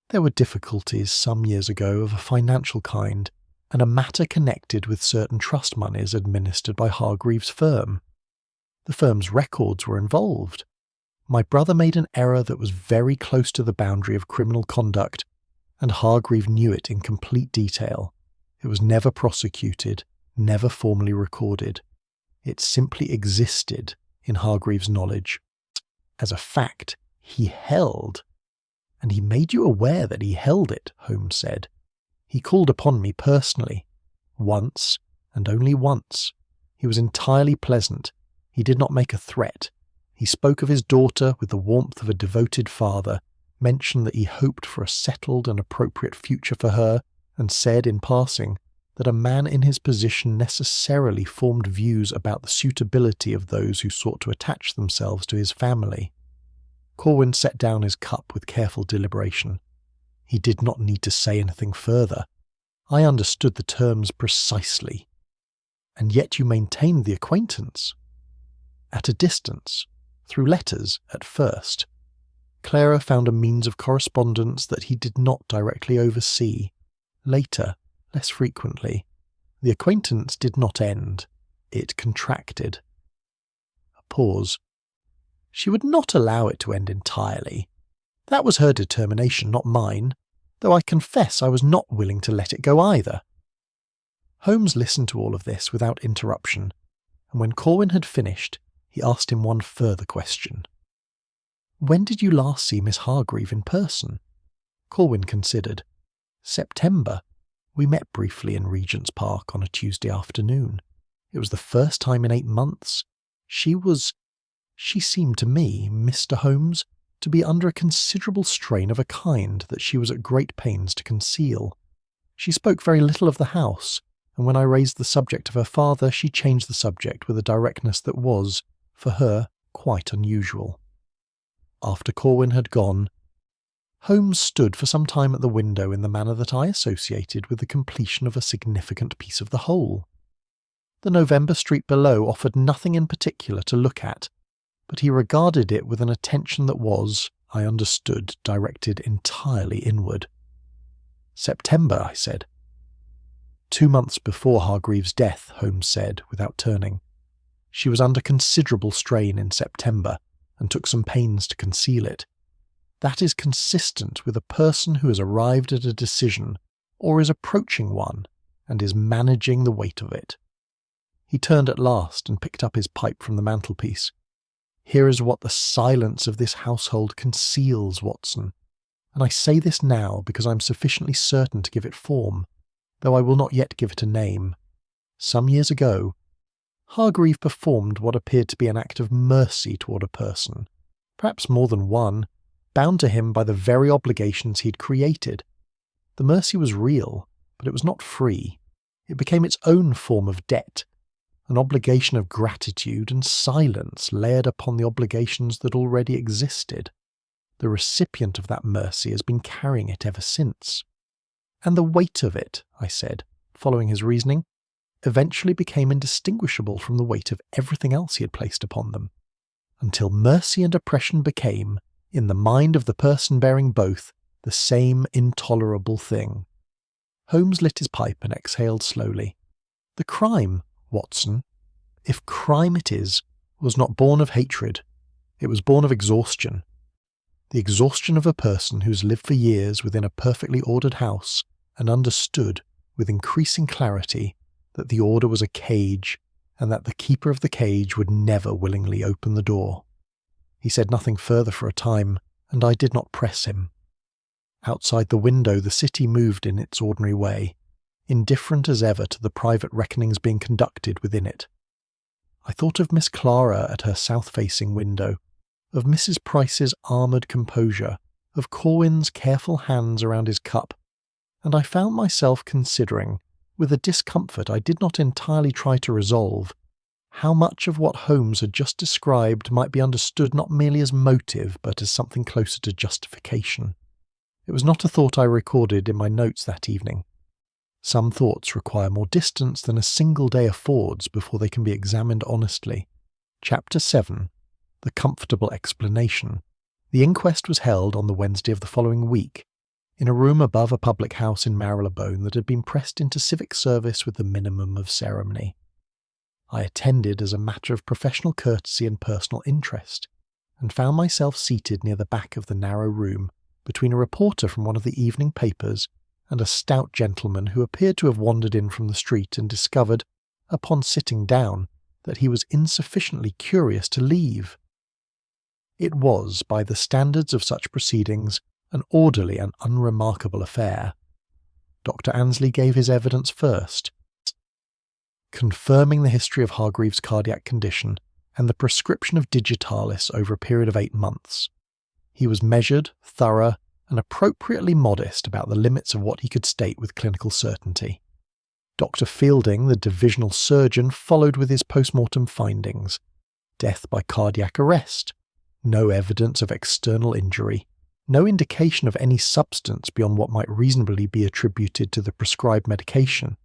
There were difficulties some years ago of a financial kind, and a matter connected with certain trust moneys administered by Hargreave's firm. The firm's records were involved. My brother made an error that was very close to the boundary of criminal conduct, and Hargreave knew it in complete detail. It was never prosecuted, never formally recorded. It simply existed in Hargreave's knowledge. As a fact, he held, and he made you aware that he held it," Holmes said. "He called upon me personally. Once, and only once. He was entirely pleasant. He did not make a threat. He spoke of his daughter with the warmth of a devoted father, mentioned that he hoped for a settled and appropriate future for her, and said, in passing, that a man in his position necessarily formed views about the suitability of those who sought to attach themselves to his family." Corwin set down his cup with careful deliberation. He did not need to say anything further. I understood the terms precisely. "And yet you maintained the acquaintance?" "At a distance, through letters at first. Clara found a means of correspondence that he did not directly oversee. Later, less frequently. The acquaintance did not end. It contracted." A pause. "She would not allow it to end entirely. That was her determination, not mine, though I confess I was not willing to let it go either." Holmes listened to all of this without interruption, and when Corwin had finished, he asked him one further question. "When did you last see Miss Hargreave in person?" Corwin considered. "September. We met briefly in Regent's Park on a Tuesday afternoon. It was the first time in 8 months. She seemed to me, Mr. Holmes, to be under a considerable strain of a kind that she was at great pains to conceal. She spoke very little of the house, and when I raised the subject of her father, she changed the subject with a directness that was, for her, quite unusual." After Corwin had gone, Holmes stood for some time at the window in the manner that I associated with the completion of a significant piece of the whole. The November street below offered nothing in particular to look at, but he regarded it with an attention that was, I understood, directed entirely inward. "September," I said. "2 months before Hargreave's death," Holmes said, without turning. "She was under considerable strain in September, and took some pains to conceal it. That is consistent with a person who has arrived at a decision, or is approaching one, and is managing the weight of it." He turned at last and picked up his pipe from the mantelpiece. "Here is what the silence of this household conceals, Watson, and I say this now because I am sufficiently certain to give it form, though I will not yet give it a name. Some years ago, Hargreave performed what appeared to be an act of mercy toward a person, perhaps more than one, bound to him by the very obligations he had created. The mercy was real, but it was not free. It became its own form of debt, an obligation of gratitude and silence layered upon the obligations that already existed. The recipient of that mercy has been carrying it ever since. And the weight of it," I said, following his reasoning, "eventually became indistinguishable from the weight of everything else he had placed upon them, until mercy and oppression became, in the mind of the person bearing both, the same intolerable thing." Holmes lit his pipe and exhaled slowly. "The crime, Watson, if crime it is, was not born of hatred. It was born of exhaustion. the exhaustion of a person who's lived for years within a perfectly ordered house and understood with increasing clarity that the order was a cage and that the keeper of the cage would never willingly open the door. He said nothing further for a time, and I did not press him. Outside the window the city moved in its ordinary way, indifferent as ever to the private reckonings being conducted within it. I thought of Miss Clara at her south-facing window, of Mrs. Price's armoured composure, of Corwin's careful hands around his cup, and I found myself considering, with a discomfort I did not entirely try to resolve, how much of what Holmes had just described might be understood not merely as motive but as something closer to justification. It was not a thought I recorded in my notes that evening. Some thoughts require more distance than a single day affords before they can be examined honestly. Chapter 7. The Comfortable Explanation. The inquest was held on the Wednesday of the following week, in a room above a public house in Marylebone that had been pressed into civic service with the minimum of ceremony. I attended as a matter of professional courtesy and personal interest, and found myself seated near the back of the narrow room, between a reporter from one of the evening papers and a stout gentleman who appeared to have wandered in from the street and discovered, upon sitting down, that he was insufficiently curious to leave. It was, by the standards of such proceedings, an orderly and unremarkable affair. Dr. Annesley gave his evidence first, confirming the history of Hargreaves' cardiac condition and the prescription of digitalis over a period of 8 months. He was measured, thorough, and appropriately modest about the limits of what he could state with clinical certainty. Dr. Fielding, the divisional surgeon, followed with his post-mortem findings. Death by cardiac arrest. No evidence of external injury. No indication of any substance beyond what might reasonably be attributed to the prescribed medication.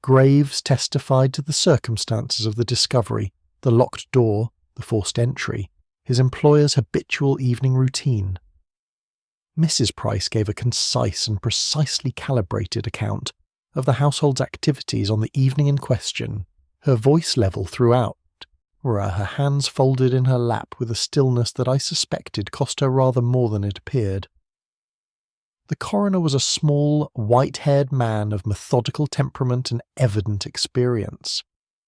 Graves testified to the circumstances of the discovery, the locked door, the forced entry, his employer's habitual evening routine. Mrs. Price gave a concise and precisely calibrated account of the household's activities on the evening in question, her voice level throughout, her hands folded in her lap with a stillness that I suspected cost her rather more than it appeared. The coroner was a small, white-haired man of methodical temperament and evident experience.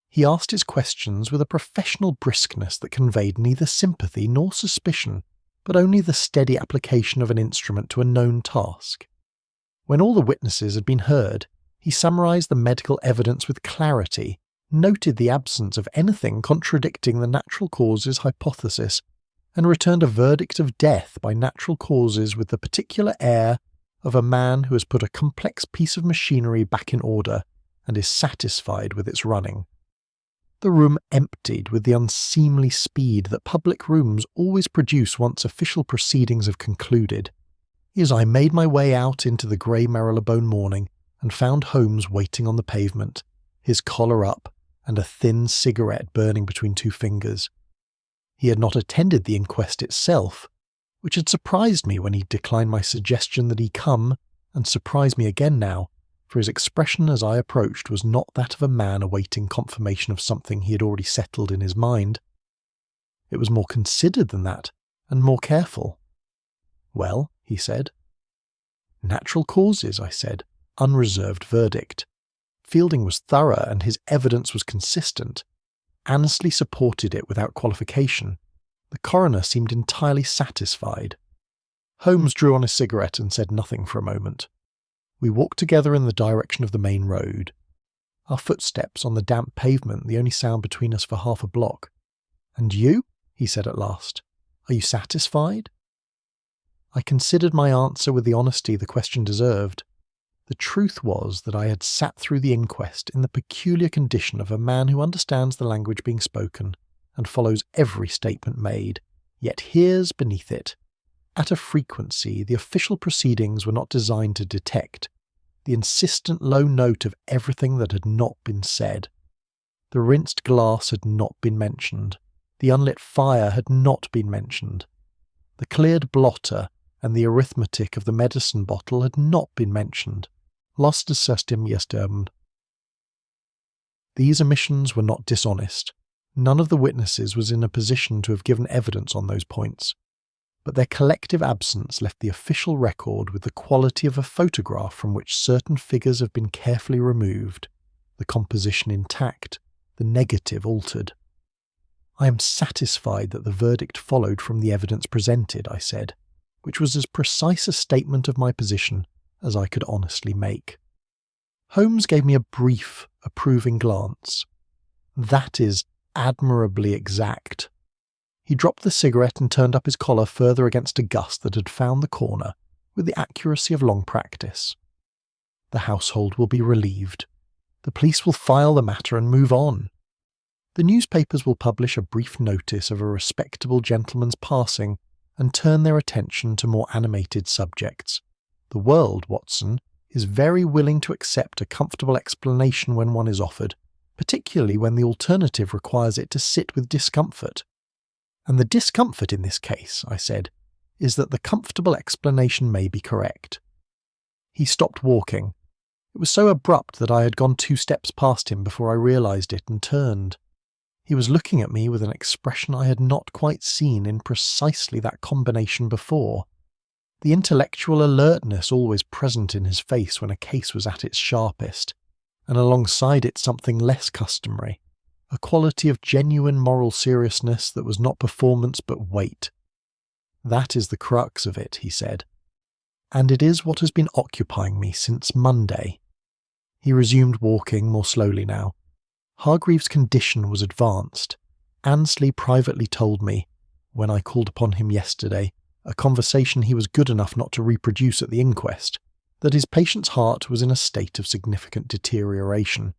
He asked his questions with a professional briskness that conveyed neither sympathy nor suspicion, but only the steady application of an instrument to a known task. When all the witnesses had been heard, he summarised the medical evidence with clarity, noted the absence of anything contradicting the natural causes hypothesis, and returned a verdict of death by natural causes with the particular air of a man who has put a complex piece of machinery back in order and is satisfied with its running. The room emptied with the unseemly speed that public rooms always produce once official proceedings have concluded. As I made my way out into the grey Marylebone morning and found Holmes waiting on the pavement, his collar up and a thin cigarette burning between 2 fingers. He had not attended the inquest itself, which had surprised me when he declined my suggestion that he come, and surprised me again now, for his expression as I approached was not that of a man awaiting confirmation of something he had already settled in his mind. It was more considered than that, and more careful. "Well," he said. "Natural causes," I said, unreserved verdict. Fielding was thorough and his evidence was consistent. Annesley supported it without qualification. The coroner seemed entirely satisfied. Holmes drew on his cigarette and said nothing for a moment. We walked together in the direction of the main road. Our footsteps on the damp pavement the only sound between us for half a block. "And you?" he said at last. "Are you satisfied?" I considered my answer with the honesty the question deserved. The truth was that I had sat through the inquest in the peculiar condition of a man who understands the language being spoken and follows every statement made, yet hears beneath it, at a frequency the official proceedings were not designed to detect, the insistent low note of everything that had not been said. The rinsed glass had not been mentioned. The unlit fire had not been mentioned. The cleared blotter and the arithmetic of the medicine bottle had not been mentioned. Lost system yesterday. These omissions were not dishonest. None of the witnesses was in a position to have given evidence on those points. but their collective absence left the official record with the quality of a photograph from which certain figures have been carefully removed, the composition intact, the negative altered. I am satisfied that the verdict followed from the evidence presented, I said, which was as precise a statement of my position as I could honestly make. Holmes gave me a brief, approving glance. That is admirably exact. He dropped the cigarette and turned up his collar further against a gust that had found the corner with the accuracy of long practice. The household will be relieved. The police will file the matter and move on. The newspapers will publish a brief notice of a respectable gentleman's passing and turn their attention to more animated subjects. The world, Watson, is very willing to accept a comfortable explanation when one is offered, particularly when the alternative requires it to sit with discomfort. And the discomfort in this case, I said, is that the comfortable explanation may be correct. He stopped walking. It was so abrupt that I had gone 2 steps past him before I realised it and turned. He was looking at me with an expression I had not quite seen in precisely that combination before. The intellectual alertness always present in his face when a case was at its sharpest, and alongside it something less customary, a quality of genuine moral seriousness that was not performance but weight. That is the crux of it, he said, and it is what has been occupying me since Monday. He resumed walking more slowly now. Hargreaves' condition was advanced. Annesley privately told me, when I called upon him yesterday, a conversation he was good enough not to reproduce at the inquest, that his patient's heart was in a state of significant deterioration,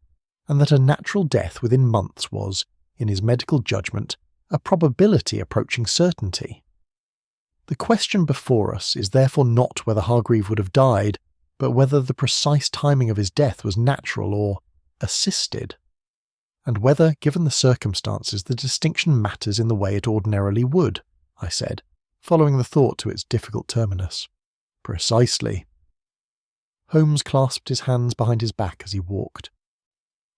and that a natural death within months was, in his medical judgment, a probability approaching certainty. The question before us is therefore not whether Hargreave would have died, but whether the precise timing of his death was natural or assisted, and whether, given the circumstances, the distinction matters in the way it ordinarily would, I said, following the thought to its difficult terminus. Precisely. Holmes clasped his hands behind his back as he walked.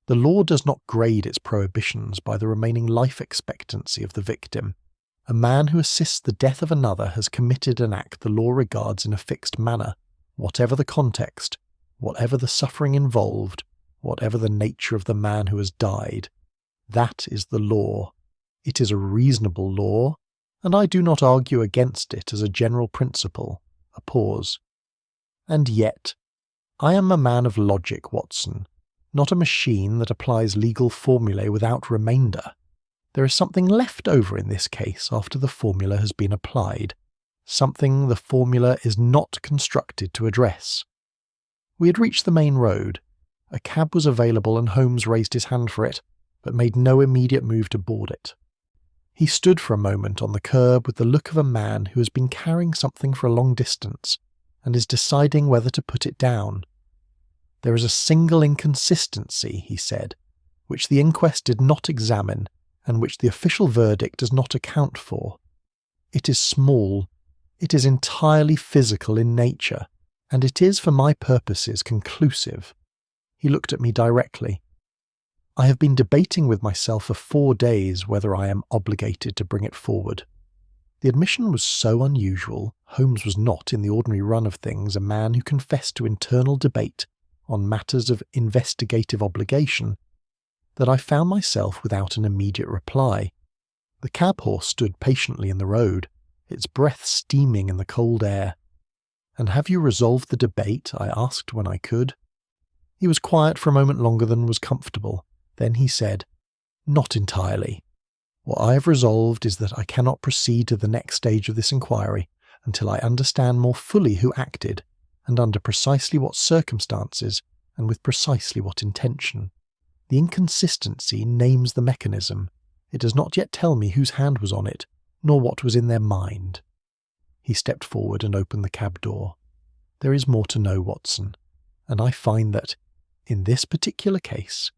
The law does not grade its prohibitions by the remaining life expectancy of the victim. A man who assists the death of another has committed an act the law regards in a fixed manner, whatever the context, whatever the suffering involved, whatever the nature of the man who has died. That is the law. It is a reasonable law, and I do not argue against it as a general principle. A pause. And yet, I am a man of logic, Watson, not a machine that applies legal formulae without remainder. There is something left over in this case after the formula has been applied, something the formula is not constructed to address. We had reached the main road. A cab was available and Holmes raised his hand for it, but made no immediate move to board it. He stood for a moment on the curb with the look of a man who has been carrying something for a long distance and is deciding whether to put it down. There is a single inconsistency, he said, which the inquest did not examine and which the official verdict does not account for. It is small, it is entirely physical in nature, and it is for my purposes conclusive. He looked at me directly. I have been debating with myself for 4 days whether I am obligated to bring it forward. The admission was so unusual. Holmes was not, in the ordinary run of things, a man who confessed to internal debate on matters of investigative obligation, that I found myself without an immediate reply. The cab horse stood patiently in the road, its breath steaming in the cold air. "And have you resolved the debate?" I asked when I could. He was quiet for a moment longer than was comfortable. Then he said, "Not entirely. What I have resolved is that I cannot proceed to the next stage of this inquiry until I understand more fully who acted, and under precisely what circumstances, and with precisely what intention. The inconsistency names the mechanism. It does not yet tell me whose hand was on it, nor what was in their mind." He stepped forward and opened the cab door. "There is more to know, Watson, and I find that, in this particular case,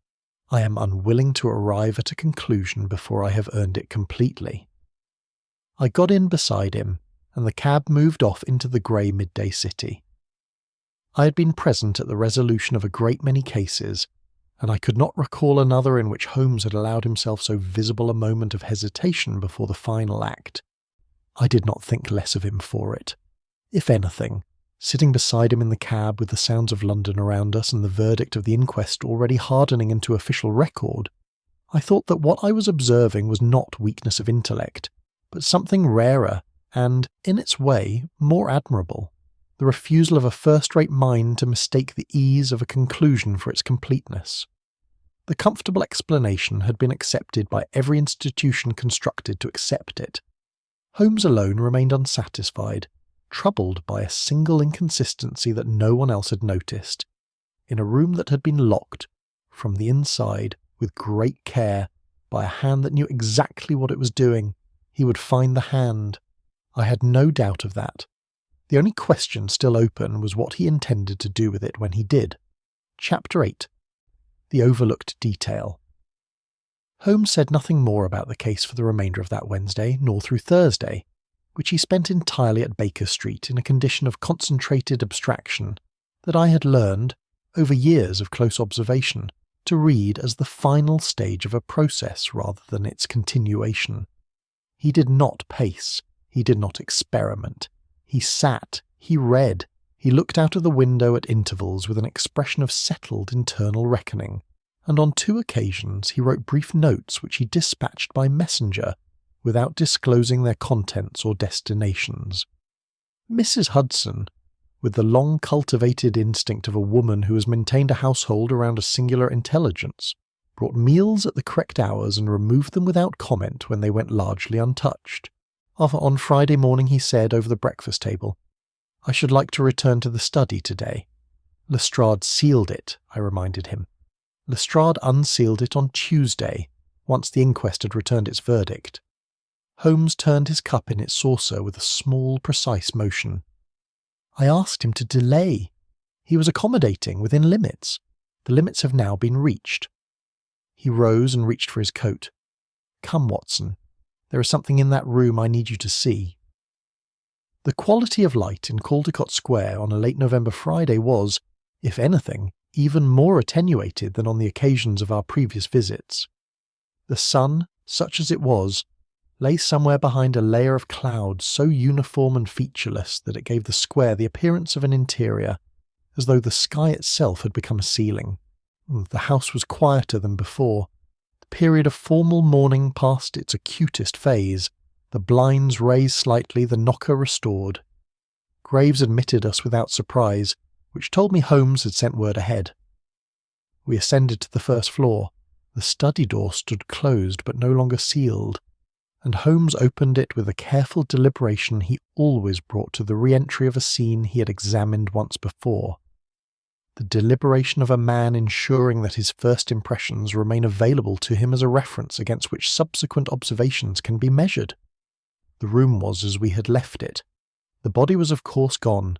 I am unwilling to arrive at a conclusion before I have earned it completely." I got in beside him, and the cab moved off into the grey midday city. I had been present at the resolution of a great many cases, and I could not recall another in which Holmes had allowed himself so visible a moment of hesitation before the final act. I did not think less of him for it. If anything, sitting beside him in the cab with the sounds of London around us and the verdict of the inquest already hardening into official record, I thought that what I was observing was not weakness of intellect, but something rarer and, in its way, more admirable, the refusal of a first-rate mind to mistake the ease of a conclusion for its completeness. The comfortable explanation had been accepted by every institution constructed to accept it. Holmes alone remained unsatisfied, troubled by a single inconsistency that no one else had noticed. In a room that had been locked, from the inside, with great care, by a hand that knew exactly what it was doing, he would find the hand. I had no doubt of that. The only question still open was what he intended to do with it when he did. Chapter 8. The Overlooked Detail. Holmes said nothing more about the case for the remainder of that Wednesday, nor through Thursday, which he spent entirely at Baker Street in a condition of concentrated abstraction that I had learned, over years of close observation, to read as the final stage of a process rather than its continuation. He did not pace, he did not experiment. He sat, he read, he looked out of the window at intervals with an expression of settled internal reckoning, and on 2 occasions he wrote brief notes which he dispatched by messenger without disclosing their contents or destinations. Mrs. Hudson, with the long-cultivated instinct of a woman who has maintained a household around a singular intelligence, brought meals at the correct hours and removed them without comment when they went largely untouched. On Friday morning he said over the breakfast table, "I should like to return to the study today." Lestrade sealed it, I reminded him. Lestrade unsealed it on Tuesday, once the inquest had returned its verdict. Holmes turned his cup in its saucer with a small, precise motion. I asked him to delay. He was accommodating within limits. The limits have now been reached. He rose and reached for his coat. "Come, Watson. There is something in that room I need you to see." The quality of light in Caldecott Square on a late November Friday was, if anything, even more attenuated than on the occasions of our previous visits. The sun, such as it was, lay somewhere behind a layer of cloud so uniform and featureless that it gave the square the appearance of an interior, as though the sky itself had become a ceiling. The house was quieter than before. The period of formal mourning passed its acutest phase, the blinds raised slightly, the knocker restored. Graves admitted us without surprise, which told me Holmes had sent word ahead. We ascended to the first floor. The study door stood closed but no longer sealed, and Holmes opened it with the careful deliberation he always brought to the re-entry of a scene he had examined once before. The deliberation of a man ensuring that his first impressions remain available to him as a reference against which subsequent observations can be measured. The room was as we had left it. The body was of course gone,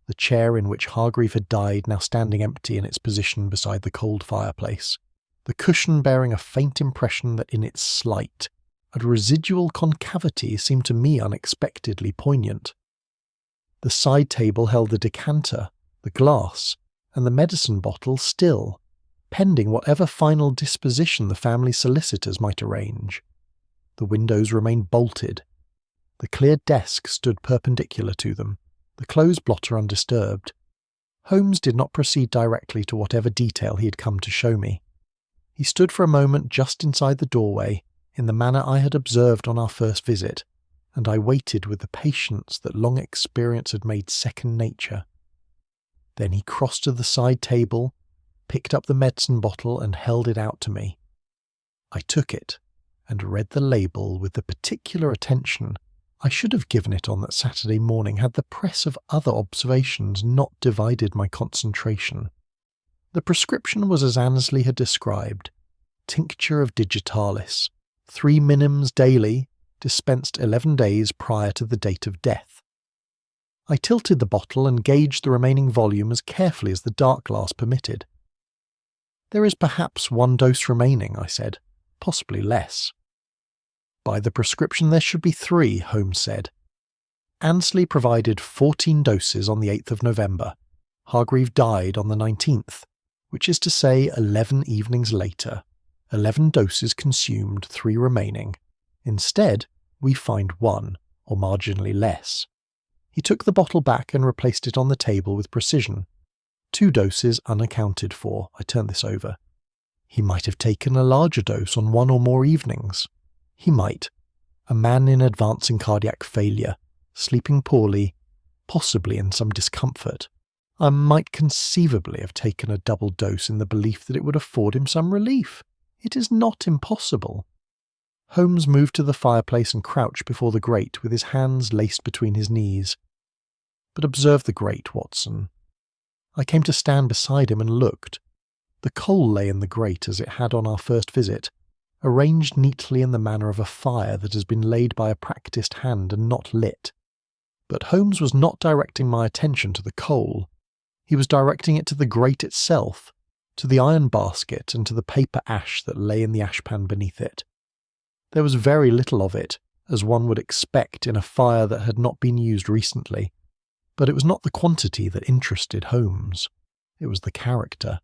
the chair in which Hargreave had died now standing empty in its position beside the cold fireplace, the cushion bearing a faint impression that in its slight, a residual concavity seemed to me unexpectedly poignant. The side table held the decanter, the glass, and the medicine bottle still, pending whatever final disposition the family solicitors might arrange. The windows remained bolted. The clear desk stood perpendicular to them, the clothes blotter undisturbed. Holmes did not proceed directly to whatever detail he had come to show me. He stood for a moment just inside the doorway, in the manner I had observed on our first visit, and I waited with the patience that long experience had made second nature. Then he crossed to the side table, picked up the medicine bottle and held it out to me. I took it, and read the label with the particular attention I should have given it on that Saturday morning had the press of other observations not divided my concentration. The prescription was as Annesley had described: tincture of digitalis, 3 minims daily, dispensed 11 days prior to the date of death. I tilted the bottle and gauged the remaining volume as carefully as the dark glass permitted. "There is perhaps 1 dose remaining," I said, "possibly less." "By the prescription there should be 3, Holmes said. Annesley provided 14 doses on the 8th of November. Hargreave died on the 19th, which is to say 11 evenings later. 11 doses consumed, 3 remaining. Instead, we find 1, or marginally less. He took the bottle back and replaced it on the table with precision. 2 doses unaccounted for. I turned this over. He might have taken a larger dose on 1 or more evenings. He might. A man in advancing cardiac failure, sleeping poorly, possibly in some discomfort. I might conceivably have taken a double dose in the belief that it would afford him some relief. It is not impossible. Holmes moved to the fireplace and crouched before the grate with his hands laced between his knees. But observe the grate, Watson. I came to stand beside him and looked. The coal lay in the grate as it had on our first visit, arranged neatly in the manner of a fire that has been laid by a practised hand and not lit. But Holmes was not directing my attention to the coal. He was directing it to the grate itself, to the iron basket and to the paper ash that lay in the ashpan beneath it. There was very little of it, as one would expect in a fire that had not been used recently, but it was not the quantity that interested Holmes. It was the character.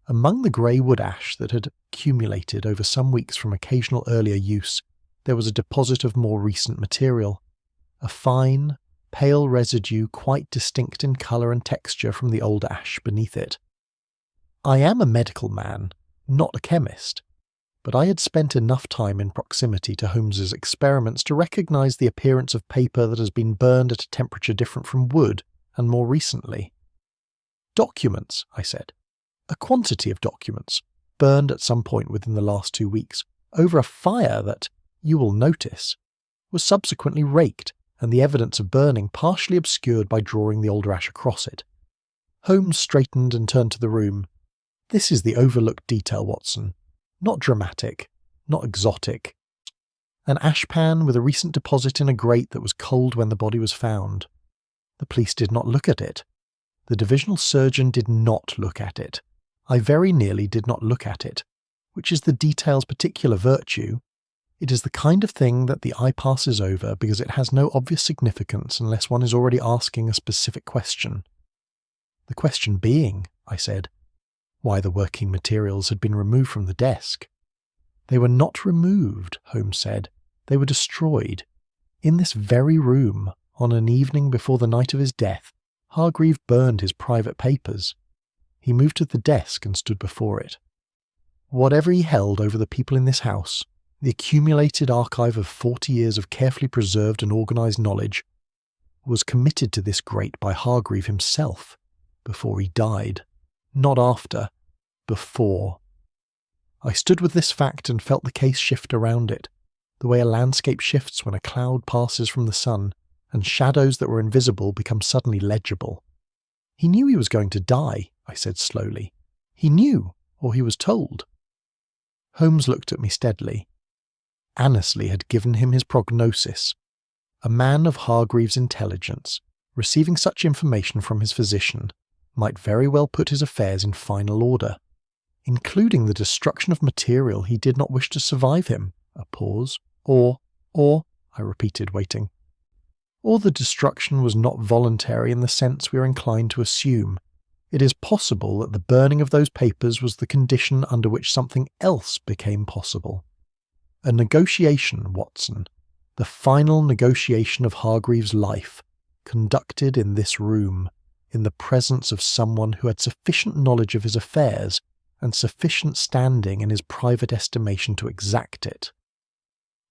Among the grey wood ash that had accumulated over some weeks from occasional earlier use, there was a deposit of more recent material, a fine, pale residue quite distinct in colour and texture from the old ash beneath it. I am a medical man, not a chemist, but I had spent enough time in proximity to Holmes's experiments to recognise the appearance of paper that has been burned at a temperature different from wood, and more recently. Documents, I said. A quantity of documents, burned at some point within the last 2 weeks, over a fire that, you will notice, was subsequently raked, and the evidence of burning partially obscured by drawing the older ash across it. Holmes straightened and turned to the room. This is the overlooked detail, Watson. Not dramatic, not exotic. An ashpan with a recent deposit in a grate that was cold when the body was found. The police did not look at it. The divisional surgeon did not look at it. I very nearly did not look at it, which is the detail's particular virtue. It is the kind of thing that the eye passes over because it has no obvious significance unless one is already asking a specific question. The question being, I said, why the working materials had been removed from the desk. They were not removed, Holmes said. They were destroyed. In this very room, on an evening before the night of his death, Hargreave burned his private papers. He moved to the desk and stood before it. Whatever he held over the people in this house, the accumulated archive of 40 years of carefully preserved and organised knowledge, was committed to this grate by Hargreave himself, before he died. Not after, before. I stood with this fact and felt the case shift around it, the way a landscape shifts when a cloud passes from the sun, and shadows that were invisible become suddenly legible. He knew he was going to die, I said slowly. He knew, or he was told. Holmes looked at me steadily. Annesley had given him his prognosis. A man of Hargreave's intelligence, receiving such information from his physician, might very well put his affairs in final order, including the destruction of material he did not wish to survive him. A pause. Or, I repeated, waiting. Or the destruction was not voluntary in the sense we are inclined to assume. It is possible that the burning of those papers was the condition under which something else became possible. A negotiation, Watson, the final negotiation of Hargreave's life, conducted in this room, in the presence of someone who had sufficient knowledge of his affairs and sufficient standing in his private estimation to exact it.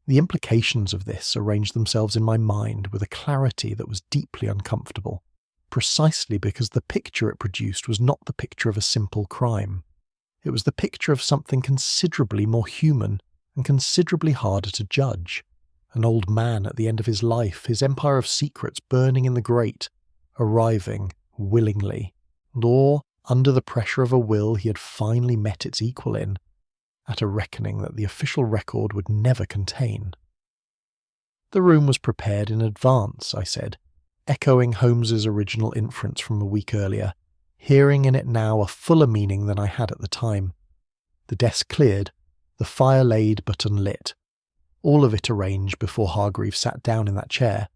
The implications of this arranged themselves in my mind with a clarity that was deeply uncomfortable, precisely because the picture it produced was not the picture of a simple crime. It was the picture of something considerably more human and considerably harder to judge. An old man at the end of his life, his empire of secrets burning in the grate, arriving, willingly, or under the pressure of a will he had finally met its equal in, at a reckoning that the official record would never contain. The room was prepared in advance, I said, echoing Holmes's original inference from a week earlier, hearing in it now a fuller meaning than I had at the time. The desk cleared, the fire laid but unlit, all of it arranged before Hargreave sat down in that chair.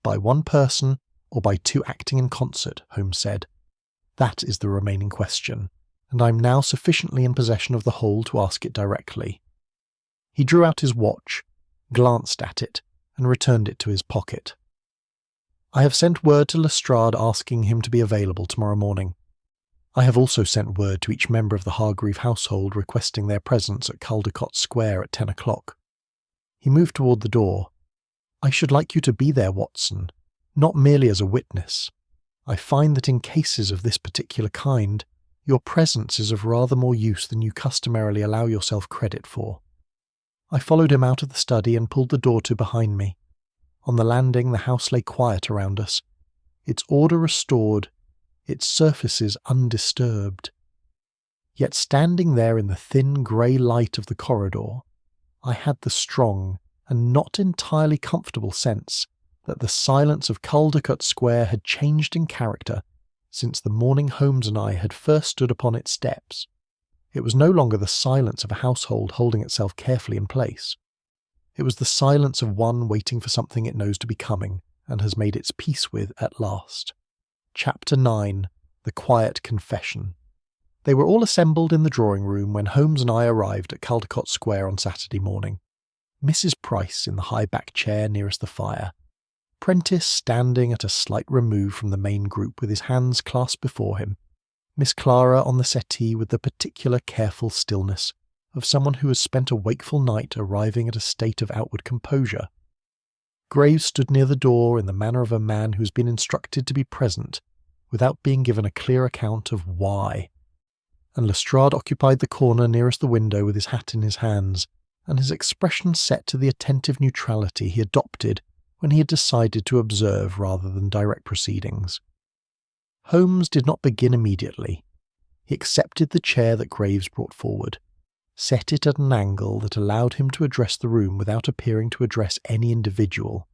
By one person, or by 2 acting in concert, Holmes said. That is the remaining question, and I am now sufficiently in possession of the whole to ask it directly. He drew out his watch, glanced at it, and returned it to his pocket. "I have sent word to Lestrade asking him to be available tomorrow morning. I have also sent word to each member of the Hargreave household requesting their presence at Caldecott Square at 10 o'clock. He moved toward the door. "I should like you to be there, Watson, not merely as a witness. I find that in cases of this particular kind, your presence is of rather more use than you customarily allow yourself credit for." I followed him out of the study and pulled the door to behind me. On the landing, the house lay quiet around us, its order restored, its surfaces undisturbed. Yet standing there in the thin grey light of the corridor, I had the strong and not entirely comfortable sense that the silence of Caldecott Square had changed in character since the morning Holmes and I had first stood upon its steps. It was no longer the silence of a household holding itself carefully in place. It was the silence of one waiting for something it knows to be coming and has made its peace with at last. Chapter 9. The Quiet Confession. They were all assembled in the drawing-room when Holmes and I arrived at Caldecott Square on Saturday morning. Mrs. Price in the high-backed chair nearest the fire. Prentice standing at a slight remove from the main group with his hands clasped before him. Miss Clara on the settee with the particular careful stillness of someone who has spent a wakeful night arriving at a state of outward composure. Graves stood near the door in the manner of a man who has been instructed to be present without being given a clear account of why. And Lestrade occupied the corner nearest the window with his hat in his hands, and his expression set to the attentive neutrality he adopted when he had decided to observe rather than direct proceedings. Holmes did not begin immediately. He accepted the chair that Graves brought forward, set it at an angle that allowed him to address the room without appearing to address any individual,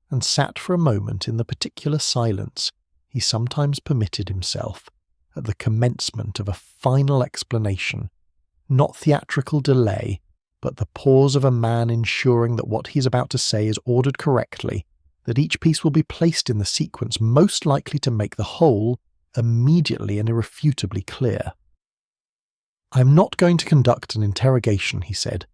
and sat for a moment in the particular silence he sometimes permitted himself at the commencement of a final explanation, not theatrical delay, but the pause of a man ensuring that what he is about to say is ordered correctly, that each piece will be placed in the sequence most likely to make the whole immediately and irrefutably clear. "I am not going to conduct an interrogation," he said.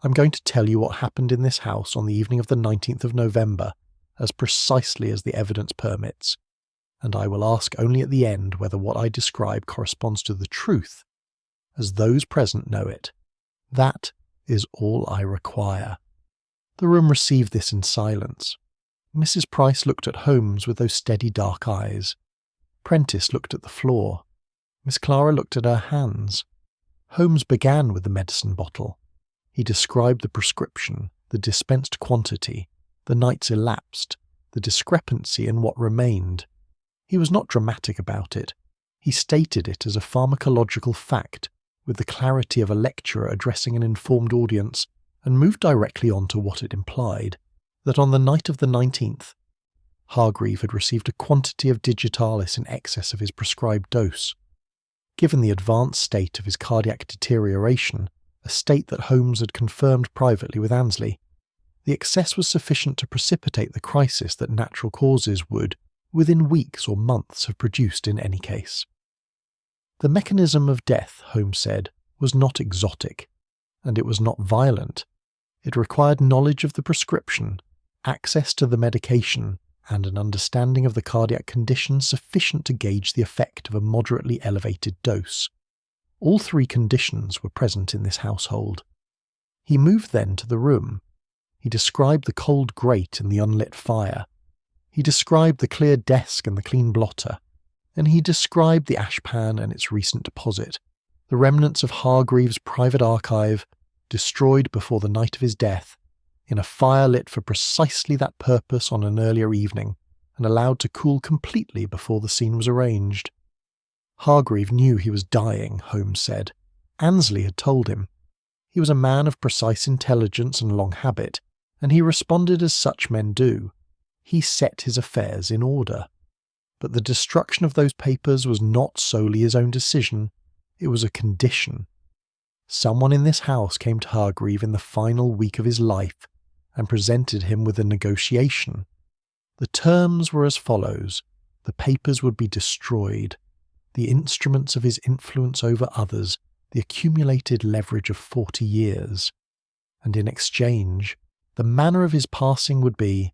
"I'm going to tell you what happened in this house on the evening of the 19th of November, as precisely as the evidence permits, and I will ask only at the end whether what I describe corresponds to the truth, as those present know it. That is all I require." The room received this in silence. Mrs. Price looked at Holmes with those steady dark eyes. Prentice looked at the floor. Miss Clara looked at her hands. Holmes began with the medicine bottle. He described the prescription, the dispensed quantity, the nights elapsed, the discrepancy in what remained. He was not dramatic about it. He stated it as a pharmacological fact, with the clarity of a lecturer addressing an informed audience, and moved directly on to what it implied, that on the night of the 19th, Hargreave had received a quantity of digitalis in excess of his prescribed dose. Given the advanced state of his cardiac deterioration, a state that Holmes had confirmed privately with Annesley, the excess was sufficient to precipitate the crisis that natural causes would, within weeks or months, have produced in any case. The mechanism of death, Holmes said, was not exotic, and it was not violent. It required knowledge of the prescription, access to the medication, and an understanding of the cardiac condition sufficient to gauge the effect of a moderately elevated dose. All three conditions were present in this household. He moved then to the room. He described the cold grate and the unlit fire. He described the clear desk and the clean blotter. And he described the ashpan and its recent deposit, the remnants of Hargreave's private archive, destroyed before the night of his death, in a fire lit for precisely that purpose on an earlier evening, and allowed to cool completely before the scene was arranged. Hargreave knew he was dying, Holmes said. Annesley had told him. He was a man of precise intelligence and long habit, and he responded as such men do. He set his affairs in order. But the destruction of those papers was not solely his own decision, it was a condition. Someone in this house came to Hargreave in the final week of his life and presented him with a negotiation. The terms were as follows: the papers would be destroyed, the instruments of his influence over others, the accumulated leverage of 40 years, and in exchange, the manner of his passing would be,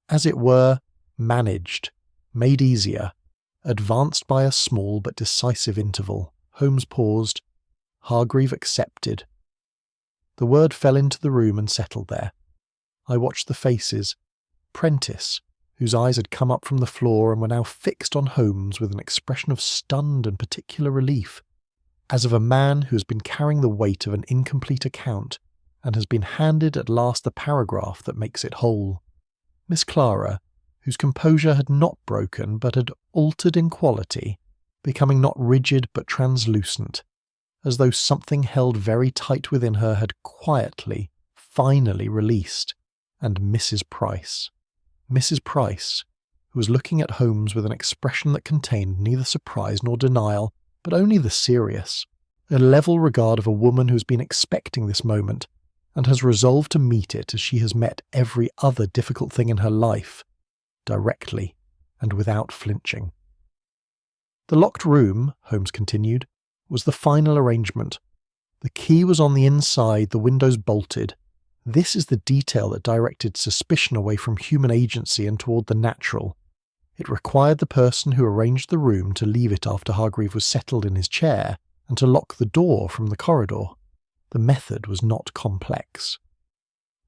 as it were, managed, made easier, advanced by a small but decisive interval. Holmes paused. Hargreave accepted. The word fell into the room and settled there. I watched the faces. Prentice, whose eyes had come up from the floor and were now fixed on Holmes with an expression of stunned and particular relief, as of a man who has been carrying the weight of an incomplete account and has been handed at last the paragraph that makes it whole. Miss Clara, whose composure had not broken but had altered in quality, becoming not rigid but translucent, as though something held very tight within her had quietly, finally released, and Mrs. Price. Mrs. Price, who was looking at Holmes with an expression that contained neither surprise nor denial, but only the serious, a level regard of a woman who has been expecting this moment, and has resolved to meet it as she has met every other difficult thing in her life, directly and without flinching. The locked room, Holmes continued, was the final arrangement. The key was on the inside, the windows bolted. This is the detail that directed suspicion away from human agency and toward the natural. It required the person who arranged the room to leave it after Hargreave was settled in his chair, and to lock the door from the corridor. The method was not complex.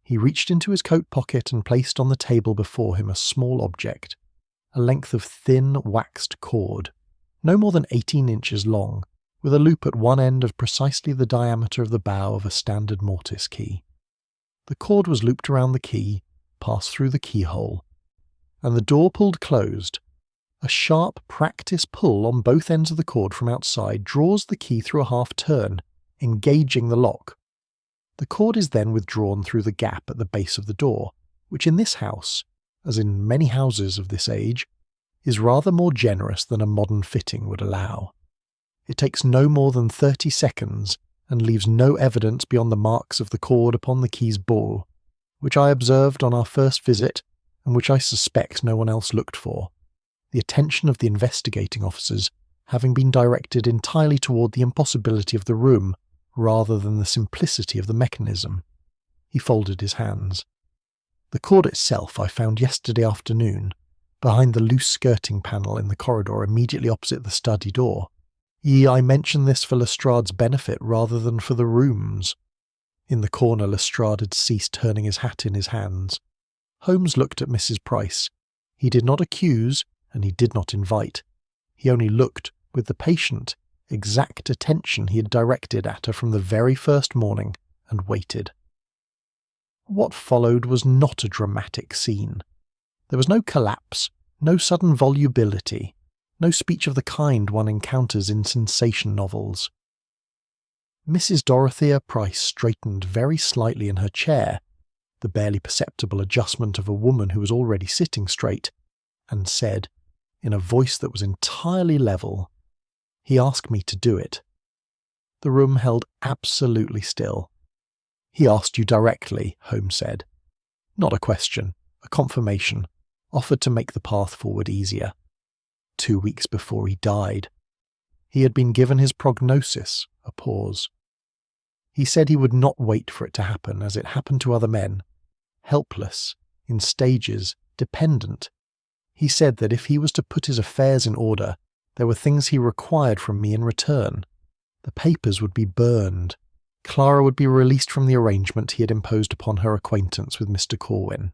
He reached into his coat pocket and placed on the table before him a small object, a length of thin, waxed cord, no more than 18 inches long, with a loop at one end of precisely the diameter of the bow of a standard mortice key. The cord was looped around the key, passed through the keyhole, and the door pulled closed. A sharp practice pull on both ends of the cord from outside draws the key through a half turn, engaging the lock. The cord is then withdrawn through the gap at the base of the door, which in this house, as in many houses of this age, is rather more generous than a modern fitting would allow. It takes no more than 30 seconds and leaves no evidence beyond the marks of the cord upon the key's ball, which I observed on our first visit and which I suspect no one else looked for, the attention of the investigating officers having been directed entirely toward the impossibility of the room rather than the simplicity of the mechanism. He folded his hands. The cord itself I found yesterday afternoon, behind the loose skirting panel in the corridor immediately opposite the study door. I mention this for Lestrade's benefit rather than for the room's. In the corner Lestrade had ceased turning his hat in his hands. Holmes looked at Mrs. Price. He did not accuse, and he did not invite. He only looked, with the patient, exact attention he had directed at her from the very first morning, and waited. What followed was not a dramatic scene. There was no collapse, no sudden volubility, no speech of the kind one encounters in sensation novels. Mrs. Dorothea Price straightened very slightly in her chair, the barely perceptible adjustment of a woman who was already sitting straight, and said, in a voice that was entirely level, "He asked me to do it." The room held absolutely still. "He asked you directly," Holmes said. "Not a question, a confirmation, offered to make the path forward easier. 2 weeks before he died. He had been given his prognosis," a pause. "He said he would not wait for it to happen as it happened to other men. Helpless, in stages, dependent. He said that if he was to put his affairs in order, there were things he required from me in return. The papers would be burned. Clara would be released from the arrangement he had imposed upon her acquaintance with Mr. Corwin.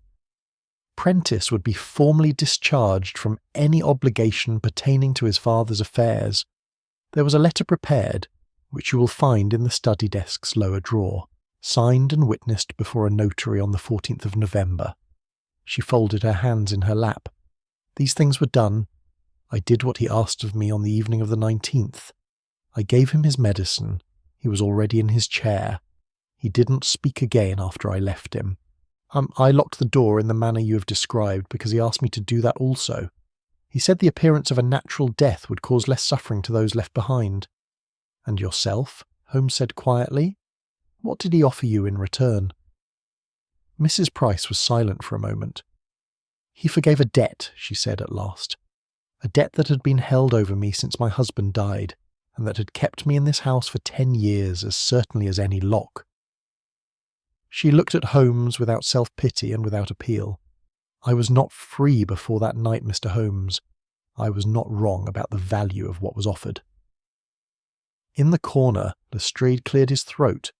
Prentice would be formally discharged from any obligation pertaining to his father's affairs. There was a letter prepared, which you will find in the study desk's lower drawer, signed and witnessed before a notary on the 14th of November. She folded her hands in her lap. These things were done. I did what he asked of me on the evening of the 19th. I gave him his medicine. He was already in his chair. He didn't speak again after I left him. I locked the door in the manner you have described because he asked me to do that also. He said the appearance of a natural death would cause less suffering to those left behind." "And yourself?" Holmes said quietly. "What did he offer you in return?" Mrs. Price was silent for a moment. "He forgave a debt," she said at last. "A debt that had been held over me since my husband died, and that had kept me in this house for 10 years as certainly as any lock." She looked at Holmes without self-pity and without appeal. "I was not free before that night, Mr. Holmes. I was not wrong about the value of what was offered." In the corner, Lestrade cleared his throat.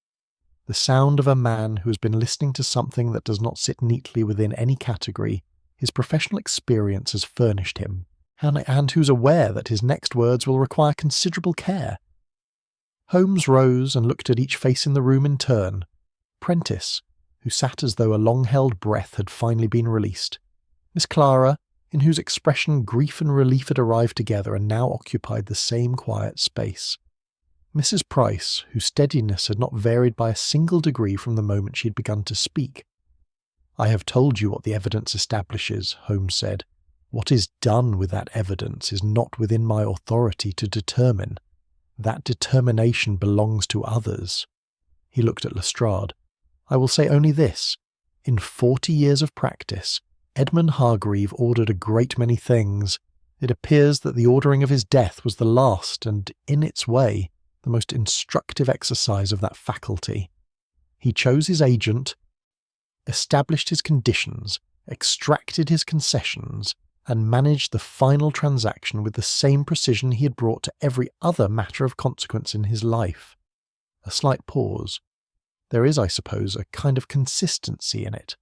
The sound of a man who has been listening to something that does not sit neatly within any category his professional experience has furnished him, and who's aware that his next words will require considerable care. Holmes rose and looked at each face in the room in turn. Prentice, who sat as though a long-held breath had finally been released. Miss Clara, in whose expression grief and relief had arrived together and now occupied the same quiet space. Mrs. Price, whose steadiness had not varied by a single degree from the moment she had begun to speak. "I have told you what the evidence establishes," Holmes said. "What is done with that evidence is not within my authority to determine. That determination belongs to others." He looked at Lestrade. "I will say only this. In 40 years of practice, Edmund Hargreave ordered a great many things. It appears that the ordering of his death was the last and, in its way, the most instructive exercise of that faculty. He chose his agent, established his conditions, extracted his concessions, and managed the final transaction with the same precision he had brought to every other matter of consequence in his life." A slight pause. "There is, I suppose, a kind of consistency in it."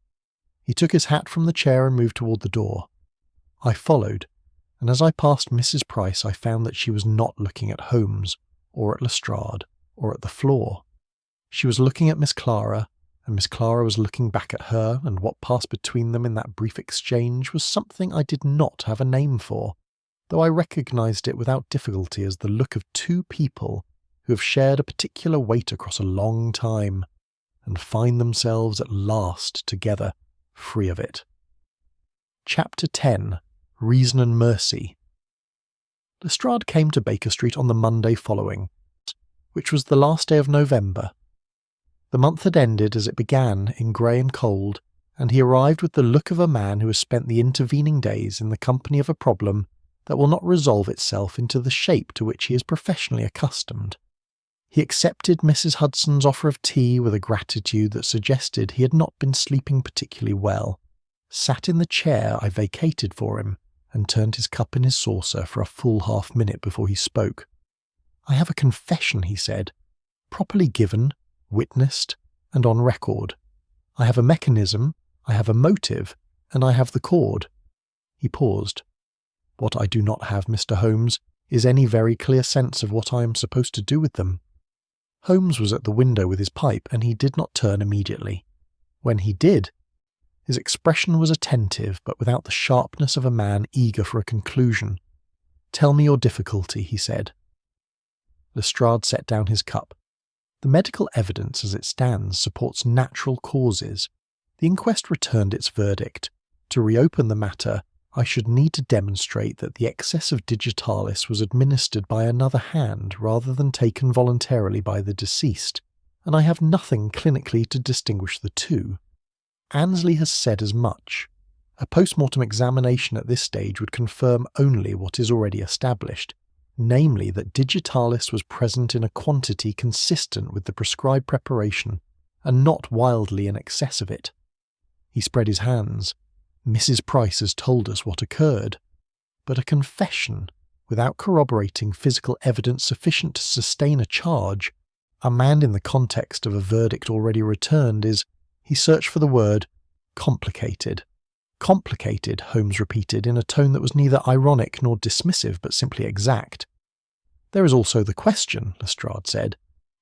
He took his hat from the chair and moved toward the door. I followed, and as I passed Mrs. Price I found that she was not looking at Holmes, or at Lestrade, or at the floor. She was looking at Miss Clara, and Miss Clara was looking back at her, and what passed between them in that brief exchange was something I did not have a name for, though I recognised it without difficulty as the look of two people who have shared a particular weight across a long time, and find themselves at last together, free of it. Chapter 10. Reason and Mercy. Lestrade came to Baker Street on the Monday following, which was the last day of November. The month had ended as it began, in grey and cold, and he arrived with the look of a man who has spent the intervening days in the company of a problem that will not resolve itself into the shape to which he is professionally accustomed. He accepted Mrs. Hudson's offer of tea with a gratitude that suggested he had not been sleeping particularly well, sat in the chair I vacated for him, and turned his cup in his saucer for a full half-minute before he spoke. "I have a confession," he said, "properly given, witnessed, and on record. I have a mechanism, I have a motive, and I have the cord." He paused. "What I do not have, Mr. Holmes, is any very clear sense of what I am supposed to do with them." Holmes was at the window with his pipe, and he did not turn immediately. When he did, his expression was attentive, but without the sharpness of a man eager for a conclusion. "Tell me your difficulty," he said. Lestrade set down his cup. "The medical evidence as it stands supports natural causes. The inquest returned its verdict. To reopen the matter, I should need to demonstrate that the excess of digitalis was administered by another hand rather than taken voluntarily by the deceased, and I have nothing clinically to distinguish the two. Annesley has said as much. A post-mortem examination at this stage would confirm only what is already established, namely that digitalis was present in a quantity consistent with the prescribed preparation, and not wildly in excess of it." He spread his hands. "Mrs. Price has told us what occurred. But a confession, without corroborating physical evidence sufficient to sustain a charge, and in the context of a verdict already returned, is—" He searched for the word, "complicated." "Complicated," Holmes repeated in a tone that was neither ironic nor dismissive but simply exact. "There is also the question," Lestrade said,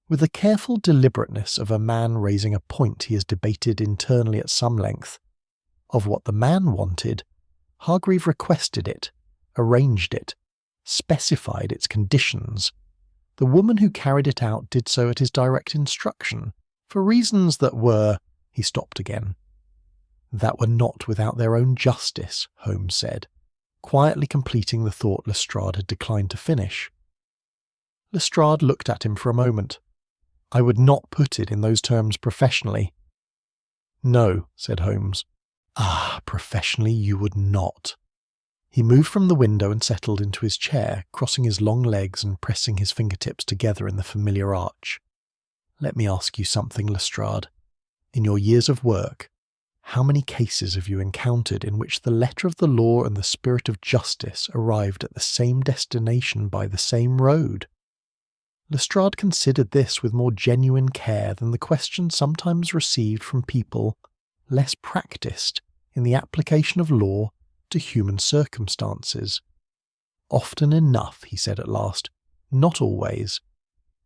with the careful deliberateness of a man raising a point he has debated internally at some length, "of what the man wanted. Hargreave requested it, arranged it, specified its conditions. The woman who carried it out did so at his direct instruction, for reasons that were—" He stopped again. "That were not without their own justice," Holmes said, quietly completing the thought Lestrade had declined to finish. Lestrade looked at him for a moment. "I would not put it in those terms professionally." "No," said Holmes. "Ah, professionally you would not." He moved from the window and settled into his chair, crossing his long legs and pressing his fingertips together in the familiar arch. "Let me ask you something, Lestrade. In your years of work, how many cases have you encountered in which the letter of the law and the spirit of justice arrived at the same destination by the same road? Lestrade considered this with more genuine care than the questions sometimes received from people less practised in the application of law to human circumstances. Often enough, he said at last. Not always.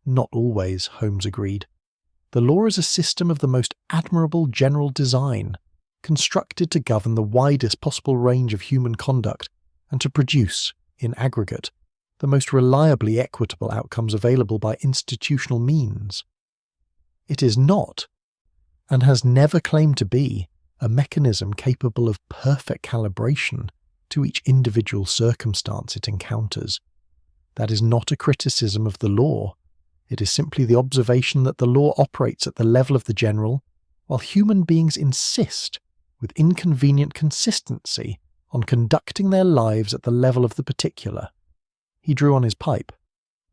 Not always, Holmes agreed. The law is a system of the most admirable general design, constructed to govern the widest possible range of human conduct and to produce, in aggregate, the most reliably equitable outcomes available by institutional means. It is not, and has never claimed to be, a mechanism capable of perfect calibration to each individual circumstance it encounters. That is not a criticism of the law. It is simply the observation that the law operates at the level of the general, while human beings insist, with inconvenient consistency, on conducting their lives at the level of the particular. He drew on his pipe.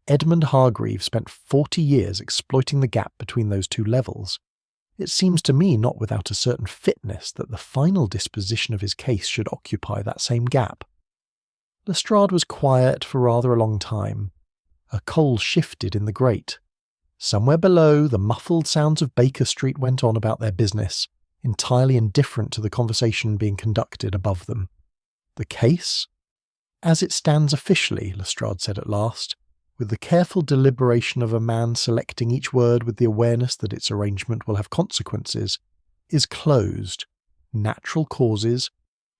Edmund Hargreave spent 40 years exploiting the gap between those two levels. It seems to me not without a certain fitness that the final disposition of his case should occupy that same gap. Lestrade was quiet for rather a long time. A coal shifted in the grate. Somewhere below, the muffled sounds of Baker Street went on about their business, entirely indifferent to the conversation being conducted above them. The case? As it stands officially, Lestrade said at last, with the careful deliberation of a man selecting each word with the awareness that its arrangement will have consequences, is closed. Natural causes.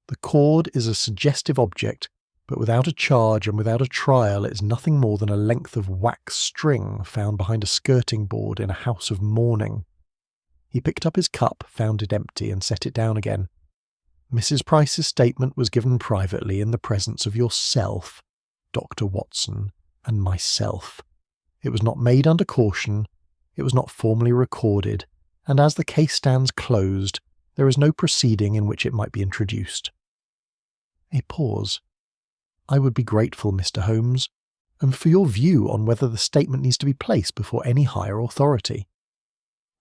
The cord is a suggestive object, but without a charge and without a trial it is nothing more than a length of wax string found behind a skirting board in a house of mourning. He picked up his cup, found it empty, and set it down again. Mrs. Price's statement was given privately in the presence of yourself, Dr. Watson, and myself. It was not made under caution, it was not formally recorded, and as the case stands closed, there is no proceeding in which it might be introduced. A pause. I would be grateful, Mr. Holmes, and for your view on whether the statement needs to be placed before any higher authority.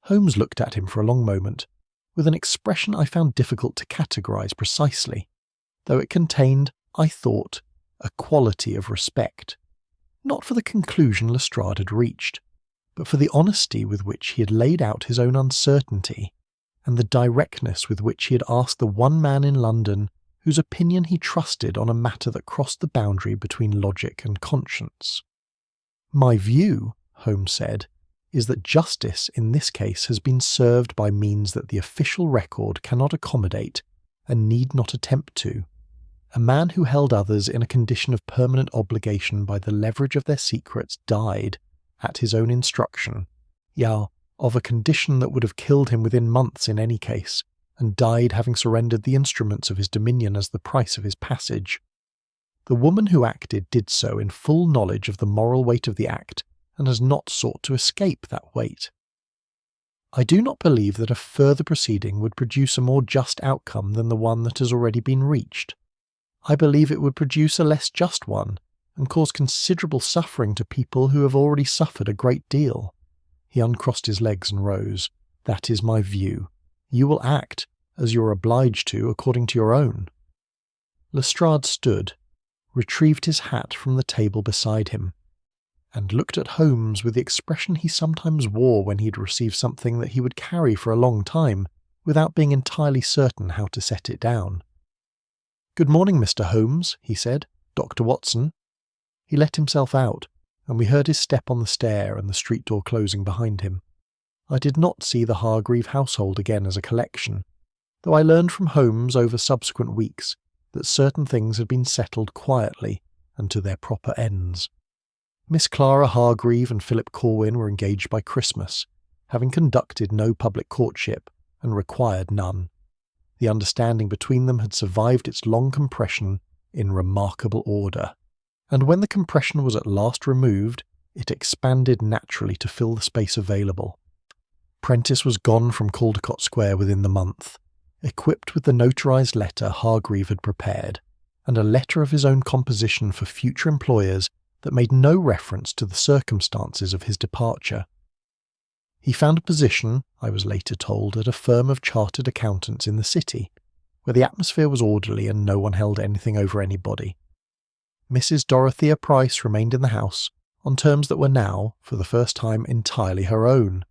Holmes looked at him for a long moment, with an expression I found difficult to categorize precisely, though it contained, I thought, a quality of respect. Not for the conclusion Lestrade had reached, but for the honesty with which he had laid out his own uncertainty, and the directness with which he had asked the one man in London whose opinion he trusted on a matter that crossed the boundary between logic and conscience. My view, Holmes said, is that justice in this case has been served by means that the official record cannot accommodate and need not attempt to. A man who held others in a condition of permanent obligation by the leverage of their secrets died, at his own instruction, of a condition that would have killed him within months in any case, and died having surrendered the instruments of his dominion as the price of his passage. The woman who acted did so in full knowledge of the moral weight of the act, and has not sought to escape that weight. I do not believe that a further proceeding would produce a more just outcome than the one that has already been reached. I believe it would produce a less just one, and cause considerable suffering to people who have already suffered a great deal. He uncrossed his legs and rose. That is my view. You will act, as you are obliged to, according to your own. Lestrade stood, retrieved his hat from the table beside him, and looked at Holmes with the expression he sometimes wore when he had received something that he would carry for a long time, without being entirely certain how to set it down. "Good morning, Mr. Holmes," he said. "Dr. Watson." He let himself out, and we heard his step on the stair and the street door closing behind him. I did not see the Hargreave household again as a collection, though I learned from Holmes over subsequent weeks that certain things had been settled quietly and to their proper ends. Miss Clara Hargreave and Philip Corwin were engaged by Christmas, having conducted no public courtship and required none. The understanding between them had survived its long compression in remarkable order, and when the compression was at last removed, it expanded naturally to fill the space available. Prentice was gone from Caldecott Square within the month, equipped with the notarized letter Hargreave had prepared, and a letter of his own composition for future employers that made no reference to the circumstances of his departure. He found a position, I was later told, at a firm of chartered accountants in the city, where the atmosphere was orderly and no one held anything over anybody. Mrs. Dorothea Price remained in the house, on terms that were now, for the first time, entirely her own,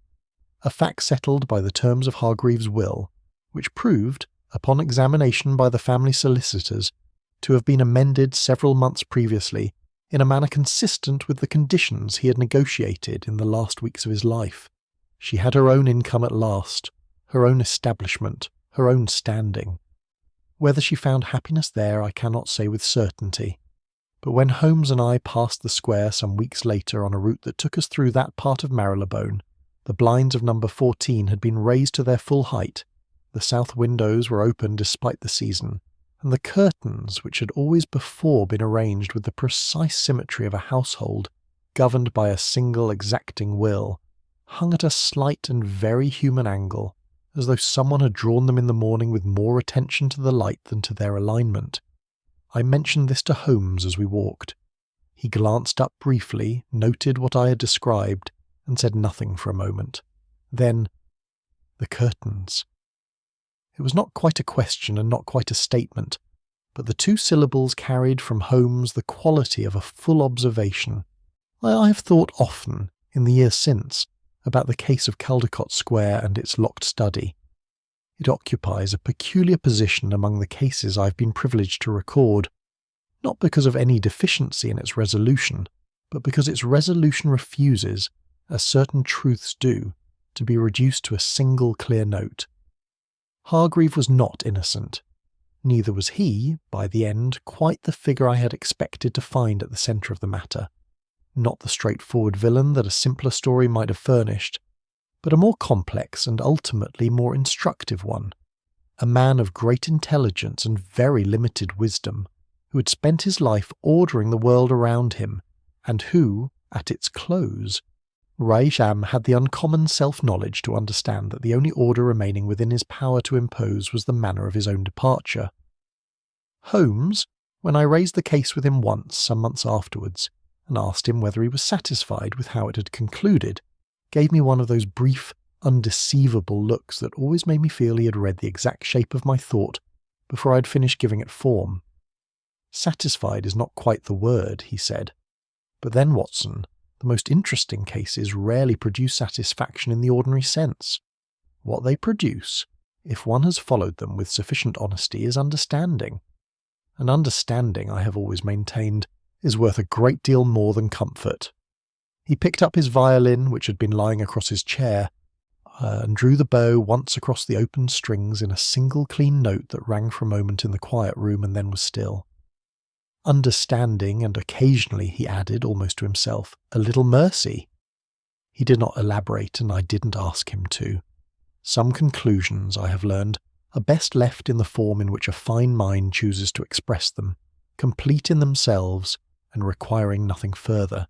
a fact settled by the terms of Hargreaves' will, which proved, upon examination by the family solicitors, to have been amended several months previously in a manner consistent with the conditions he had negotiated in the last weeks of his life. She had her own income at last, her own establishment, her own standing. Whether she found happiness there I cannot say with certainty, but when Holmes and I passed the square some weeks later on a route that took us through that part of Marylebone, the blinds of number 14 had been raised to their full height, the south windows were open despite the season, and the curtains, which had always before been arranged with the precise symmetry of a household governed by a single exacting will, hung at a slight and very human angle, as though someone had drawn them in the morning with more attention to the light than to their alignment. I mentioned this to Holmes as we walked. He glanced up briefly, noted what I had described, and said nothing for a moment. Then, the curtains. It was not quite a question and not quite a statement, but the two syllables carried from Holmes the quality of a full observation. I have thought often, in the years since, about the case of Caldecott Square and its locked study. It occupies a peculiar position among the cases I have been privileged to record, not because of any deficiency in its resolution, but because its resolution refuses, as certain truths do, to be reduced to a single clear note. Hargreave was not innocent. Neither was he, by the end, quite the figure I had expected to find at the centre of the matter. Not the straightforward villain that a simpler story might have furnished, but a more complex and ultimately more instructive one. A man of great intelligence and very limited wisdom, who had spent his life ordering the world around him, and who, at its close, Raisham had the uncommon self-knowledge to understand that the only order remaining within his power to impose was the manner of his own departure. Holmes, when I raised the case with him once some months afterwards, and asked him whether he was satisfied with how it had concluded, gave me one of those brief, undeceivable looks that always made me feel he had read the exact shape of my thought before I had finished giving it form. Satisfied is not quite the word, he said. But then, Watson, the most interesting cases rarely produce satisfaction in the ordinary sense. What they produce, if one has followed them with sufficient honesty, is understanding. And understanding, I have always maintained, is worth a great deal more than comfort. He picked up his violin, which had been lying across his chair, and drew the bow once across the open strings in a single clean note that rang for a moment in the quiet room and then was still. Understanding, and occasionally, he added, almost to himself, a little mercy. He did not elaborate, and I didn't ask him to. Some conclusions, I have learned, are best left in the form in which a fine mind chooses to express them, complete in themselves, and requiring nothing further.